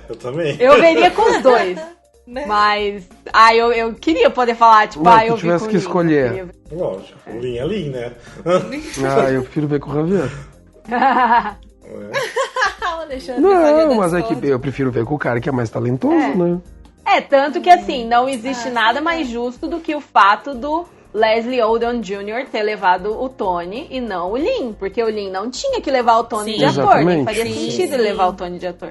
Eu também. Eu veria com os dois. Mas, eu queria poder falar, tipo, eu vi com o Lin. Se tivesse que escolher. Lógico, o Lin é Lin, né? Eu prefiro ver com o Javier. Não, mas é que eu prefiro ver com o cara que é mais talentoso, né? Tanto que, assim, não existe nada mais justo do que o fato do Leslie Odom Jr. ter levado o Tony e não o Lin, porque o Lin não tinha que levar o Tony de ator, nem faria sentido ele levar o Tony de ator.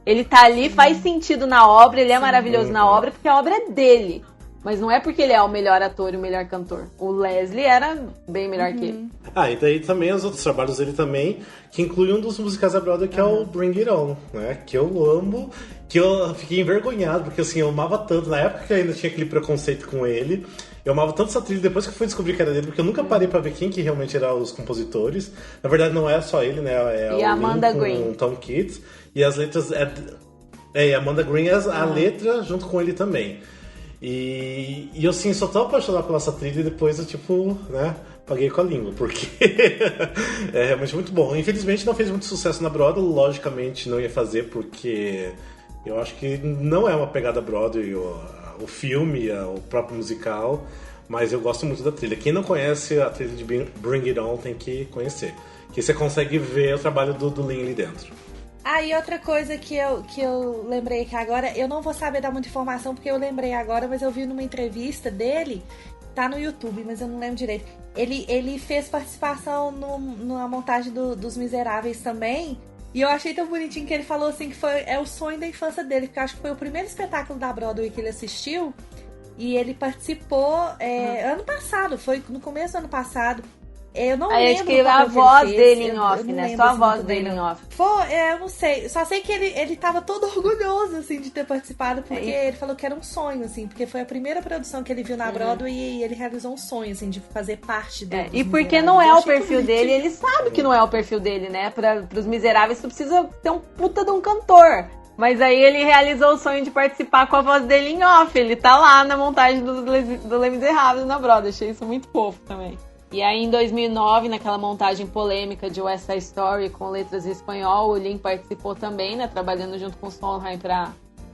Ele tá ali, faz sentido na obra, ele é maravilhoso na obra, porque a obra é dele. Mas não é porque ele é o melhor ator e o melhor cantor. O Leslie era bem melhor que ele. E daí também os outros trabalhos dele também, que inclui um dos musicais da Broadway, que é o Bring It On, né? Que eu amo, que eu fiquei envergonhado, porque assim, eu amava tanto, na época que eu ainda tinha aquele preconceito com ele, eu amava tanto essa trilha, depois que eu fui descobrir que era dele, porque eu nunca parei pra ver quem que realmente eram os compositores. Na verdade não é só ele, né? É e o Amanda Lin Green. com o Tom Kitts, e as letras... E a Amanda Green é a letra junto com ele também. E eu, assim, sou tão apaixonado pela essa trilha e depois eu, tipo, né, paguei com a língua, porque é realmente muito bom. Infelizmente não fez muito sucesso na Broadway, logicamente não ia fazer, porque eu acho que não é uma pegada Broadway, o filme, o próprio musical, mas eu gosto muito da trilha. Quem não conhece a trilha de Bring It On tem que conhecer, que você consegue ver o trabalho do Lin ali dentro. E outra coisa que eu lembrei que agora, eu não vou saber dar muita informação porque eu lembrei agora, mas eu vi numa entrevista dele, tá no YouTube, mas eu não lembro direito. Ele fez participação na montagem dos Miseráveis também, e eu achei tão bonitinho que ele falou assim que é o sonho da infância dele, porque eu acho que foi o primeiro espetáculo da Broadway que ele assistiu, e ele participou ano passado, foi no começo do ano passado. Eu não lembro. Acho que a voz dele em off, né? Só a voz dele em off. Eu não sei. Só sei que ele tava todo orgulhoso, assim, de ter participado, porque ele falou que era um sonho, assim, porque foi a primeira produção que ele viu na Broadway e ele realizou um sonho, assim, de fazer parte do. E porque não é o perfil dele, ele sabe que não é o perfil dele, né? Pros Miseráveis, tu precisa ter um puta de um cantor. Mas aí ele realizou o sonho de participar com a voz dele em off. Ele tá lá na montagem do Les Misérables na Broadway. Achei isso muito fofo também. E aí, em 2009, naquela montagem polêmica de West Side Story com letras em espanhol, o Lin participou também, né? Trabalhando junto com o Sondheim pra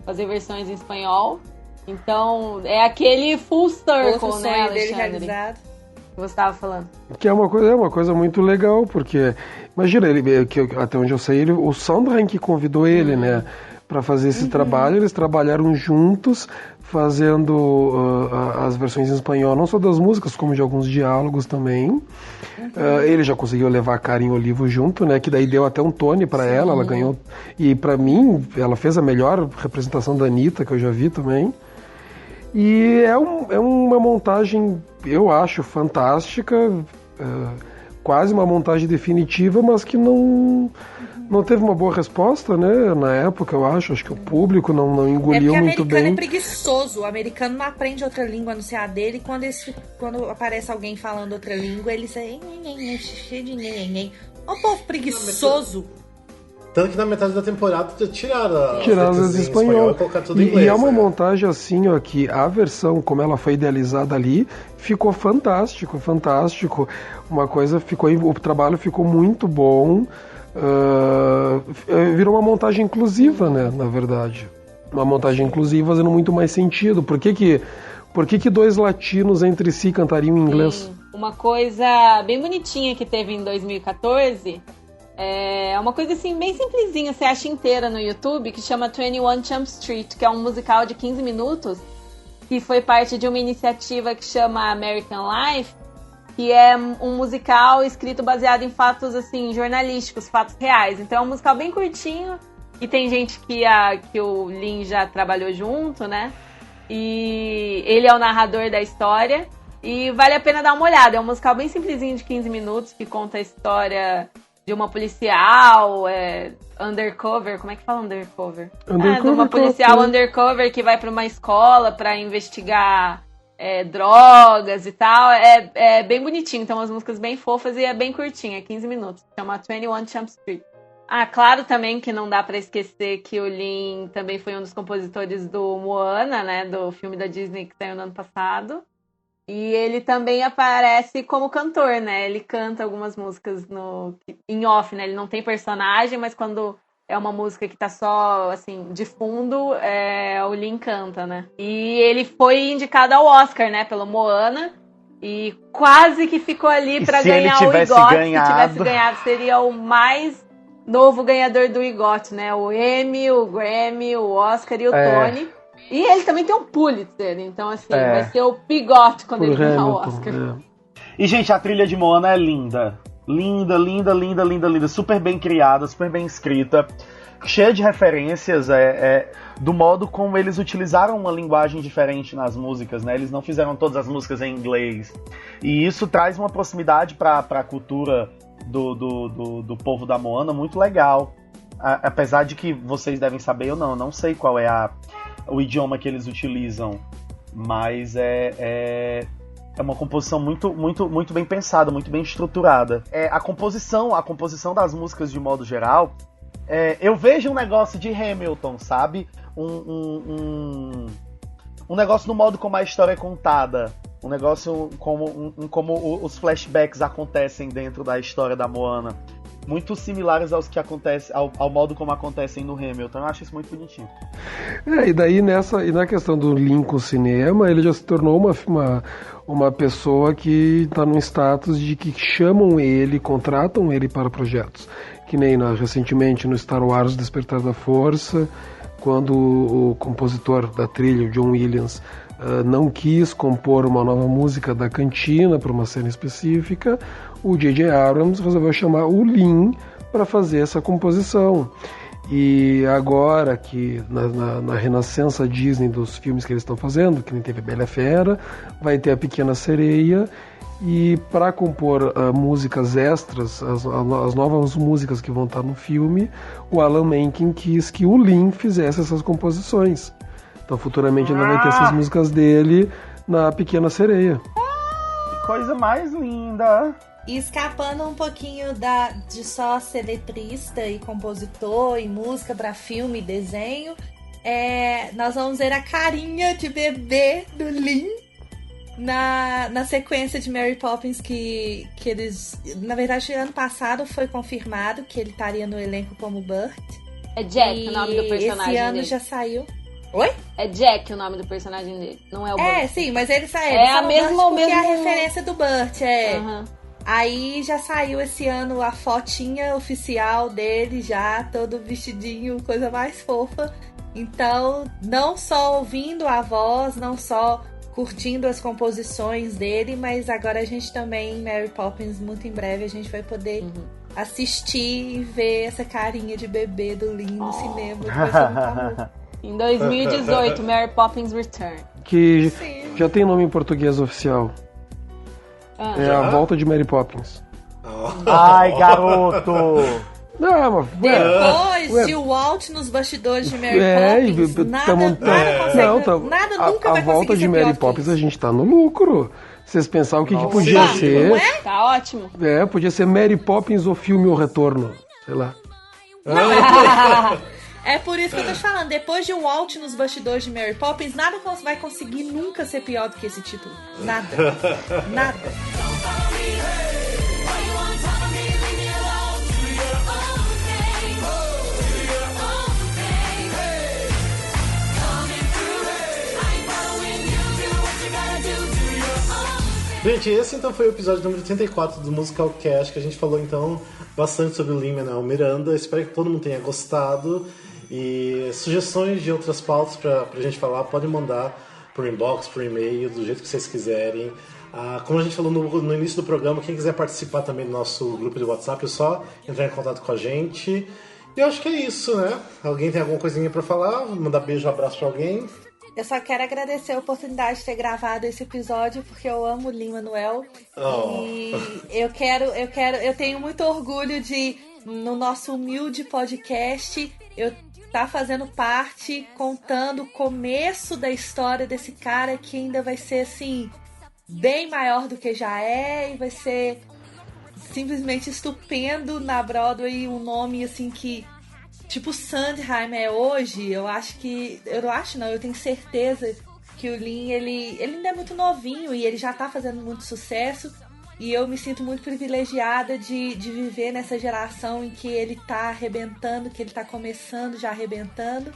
fazer versões em espanhol. Então, é aquele full circle, né, Alexandre? Que você estava falando. Que é uma coisa muito legal, porque, imagina, até onde eu sei, o Sondheim que convidou ele, né? Para fazer esse trabalho, eles trabalharam juntos, fazendo as versões em espanhol, não só das músicas, como de alguns diálogos também. Ele já conseguiu levar a Karen Olivo junto, né? Que daí deu até um Tony para ela ganhou. E para mim, ela fez a melhor representação da Anitta que eu já vi também. E é uma montagem, eu acho, fantástica, quase uma montagem definitiva, mas que não teve uma boa resposta, né? Na época, eu acho que o público não engoliu muito bem. O americano é preguiçoso, o americano não aprende outra língua a não ser a dele, e quando aparece alguém falando outra língua, eles cheio de nhenhenhen. Ó, povo preguiçoso. Tanto que na metade da temporada tiraram as em espanhol e colocar tudo em inglês. E é uma montagem assim, ó, que a versão, como ela foi idealizada ali, ficou fantástico. Uma coisa o trabalho ficou muito bom. Virou uma montagem inclusiva, né, na verdade. Uma montagem inclusiva fazendo muito mais sentido. Por que dois latinos entre si cantariam em inglês? Sim. Uma coisa bem bonitinha que teve em 2014... É uma coisa assim, bem simplesinha, você acha inteira no YouTube, que chama 21 Jump Street, que é um musical de 15 minutos, que foi parte de uma iniciativa que chama American Life, que é um musical escrito baseado em fatos assim, jornalísticos, fatos reais. Então é um musical bem curtinho, e tem gente que o Lin já trabalhou junto, né? E ele é o narrador da história, e vale a pena dar uma olhada. É um musical bem simplesinho de 15 minutos, que conta a história de uma policial undercover, como é que fala undercover? De uma policial undercover que vai para uma escola para investigar drogas e tal. É bem bonitinho, então umas músicas bem fofas e é bem curtinha, 15 minutos. Chama 21 Jump Street. Claro também que não dá para esquecer que o Lin também foi um dos compositores do Moana, né, do filme da Disney que saiu no ano passado. E ele também aparece como cantor, né? Ele canta algumas músicas em off, né? Ele não tem personagem, mas quando é uma música que tá só, assim, de fundo, o Lin canta, né? E ele foi indicado ao Oscar, né? Pelo Moana. E quase que ficou ali pra ganhar o EGOT. Se tivesse ganhado, seria o mais novo ganhador do EGOT, né? O Emmy, o Grammy, o Oscar e o Tony. E ele também tem um Pulitzer, então assim, vai ser o Pigote quando ele ganhar o Oscar. E, gente, a trilha de Moana é linda. Linda. Super bem criada, super bem escrita. Cheia de referências do modo como eles utilizaram uma linguagem diferente nas músicas, né? Eles não fizeram todas as músicas em inglês. E isso traz uma proximidade para a cultura do povo da Moana muito legal. Apesar de que vocês devem saber, eu não sei qual é o idioma que eles utilizam, mas é uma composição muito bem pensada, muito bem estruturada. A composição das músicas de modo geral, eu vejo um negócio de Hamilton, sabe? Um negócio no modo como a história é contada, um negócio como os flashbacks acontecem dentro da história da Moana. Muito similares aos que acontecem, ao modo como acontecem no Hamilton. Eu acho isso muito bonitinho. E daí na questão do Lin com o cinema, ele já se tornou uma pessoa que está num status de que chamam ele, contratam ele para projetos. Que nem recentemente no Star Wars Despertar da Força, quando o compositor da trilha, o John Williams, não quis compor uma nova música da Cantina para uma cena específica, o J.J. Abrams resolveu chamar o Lin para fazer essa composição. E agora que na renascença Disney dos filmes que eles estão fazendo, que nem teve a Bela e a Fera, vai ter a Pequena Sereia, e para compor músicas extras, as novas músicas que vão estar no filme, o Alan Menken quis que o Lin fizesse essas composições. Então futuramente ainda vai ter essas músicas dele na Pequena Sereia. Que coisa mais linda! E escapando um pouquinho de só ser letrista e compositor e música pra filme e desenho, nós vamos ver a carinha de bebê do Lin na sequência de Mary Poppins que eles... Na verdade, ano passado foi confirmado que ele estaria no elenco como Bert. É Jack o nome do personagem esse ano dele. já saiu. Oi? É Jack o nome do personagem dele, não é o Bert. Sim, mas ele saiu. É a mesma... Porque é a referência do Bert, Uhum. Aí já saiu esse ano a fotinha oficial dele já, todo vestidinho, coisa mais fofa. Então, não só ouvindo a voz, não só curtindo as composições dele, mas agora a gente também, Mary Poppins, muito em breve, a gente vai poder assistir e ver essa carinha de bebê do Lin no cinema. Que vai ser muito amor. Em 2018, Mary Poppins Return. Que já tem nome em português oficial. É A Volta de Mary Poppins. Ai, garoto! Não, mas... Depois de Walt nos bastidores de Mary Poppins, nada nunca vai A Volta conseguir de ser Mary pior que Poppins, isso. a gente tá no lucro. Vocês pensaram o que podia ser? Não é? Tá ótimo. Podia ser Mary Poppins, o filme O Retorno. Sei lá. É por isso que eu tô te falando, depois de Walt nos bastidores de Mary Poppins, nada vai conseguir nunca ser pior do que esse título. Nada. Nada. Gente, esse então foi o episódio número 34 do Musical Cast, que a gente falou então bastante sobre o Lin-Manuel Miranda. Espero que todo mundo tenha gostado. E sugestões de outras pautas pra gente falar, podem mandar por inbox, por e-mail, do jeito que vocês quiserem. Como a gente falou no início do programa, quem quiser participar também do nosso grupo de WhatsApp, é só entrar em contato com a gente. E eu acho que é isso, né? Alguém tem alguma coisinha pra falar? Mandar beijo, abraço pra alguém? Eu só quero agradecer a oportunidade de ter gravado esse episódio, porque eu amo o Lin-Manuel. E eu tenho muito orgulho de, no nosso humilde podcast, eu tá fazendo parte, contando o começo da história desse cara que ainda vai ser, assim, bem maior do que já é, e vai ser simplesmente estupendo na Broadway, um nome, assim, que... Tipo, Sondheim é hoje, eu tenho certeza que o Lin, ele ainda é muito novinho e ele já tá fazendo muito sucesso, e eu me sinto muito privilegiada de viver nessa geração em que ele tá arrebentando, que ele tá começando, já arrebentando,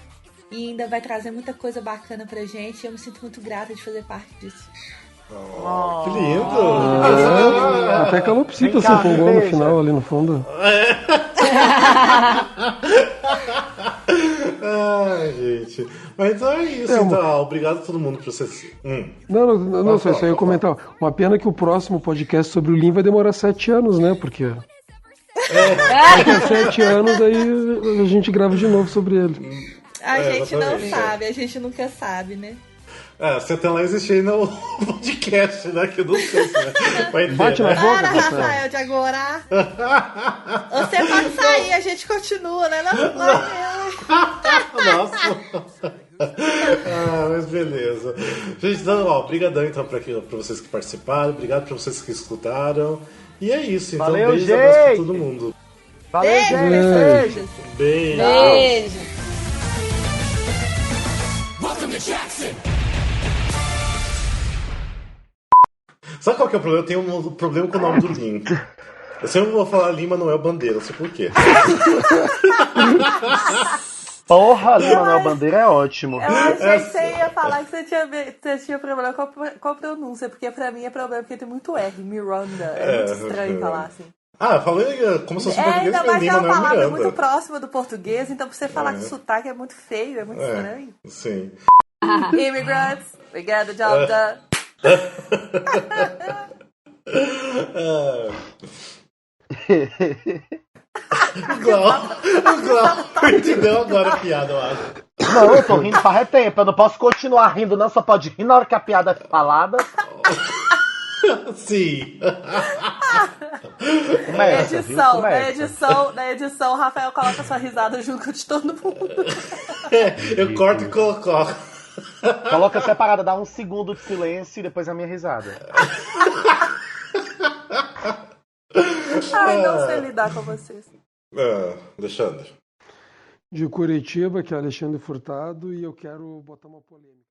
e ainda vai trazer muita coisa bacana pra gente, e eu me sinto muito grata de fazer parte disso. Que lindo! Até a Calopsita se empolgou no final, ali no fundo. Ai, gente. Mas então é isso, então. Obrigado a todo mundo por vocês. Não, só isso aí eu ia comentar. Uma pena que o próximo podcast sobre o Lin vai demorar 7 anos, né? Porque... daqui a 7 anos aí a gente grava de novo sobre ele. A gente não sabe, a gente nunca sabe, né? Se até lá existir ainda o podcast, né? Que eu não sei se vai ter, bate na boca, Rafael de agora. Você pode sair, a gente continua, né? Nossa. Mas beleza. Gente, então, obrigadão então pra vocês que participaram, obrigado pra vocês que escutaram. E é isso, então. Valeu, beijo gente. e abraço pra todo mundo. Valeu, gente. Beijo. Beijo. Welcome to Jackson. Sabe qual que é o problema? Eu tenho um problema com o nome do Lin. Eu sempre vou falar Lin-Manuel Bandeira, não sei porquê. Porra, Lin-Manuel Bandeira é ótimo. Eu achei que você ia falar que você tinha problema com a pronúncia, porque pra mim é problema porque tem muito R, Miranda. É muito estranho falar assim. Eu falei como se fosse português, ainda mais que é uma Lin-Manuel palavra Miranda. muito próxima do português, então pra você falar que sotaque é muito feio, é muito estranho. Sim. Immigrants, we get the job done. O Glauco entendeu agora a piada, eu acho. Não, eu tô rindo faz tempo. Eu não posso continuar rindo, não. Só pode rir na hora que a piada é falada. Sim. Na edição, o Rafael coloca sua risada junto de todo mundo. Eu corto e coloco. Coloca separada, dá 1 segundo de silêncio e depois a minha risada. Ai, não sei lidar com vocês. Alexandre. De Curitiba, que é Alexandre Furtado, e eu quero botar uma polêmica.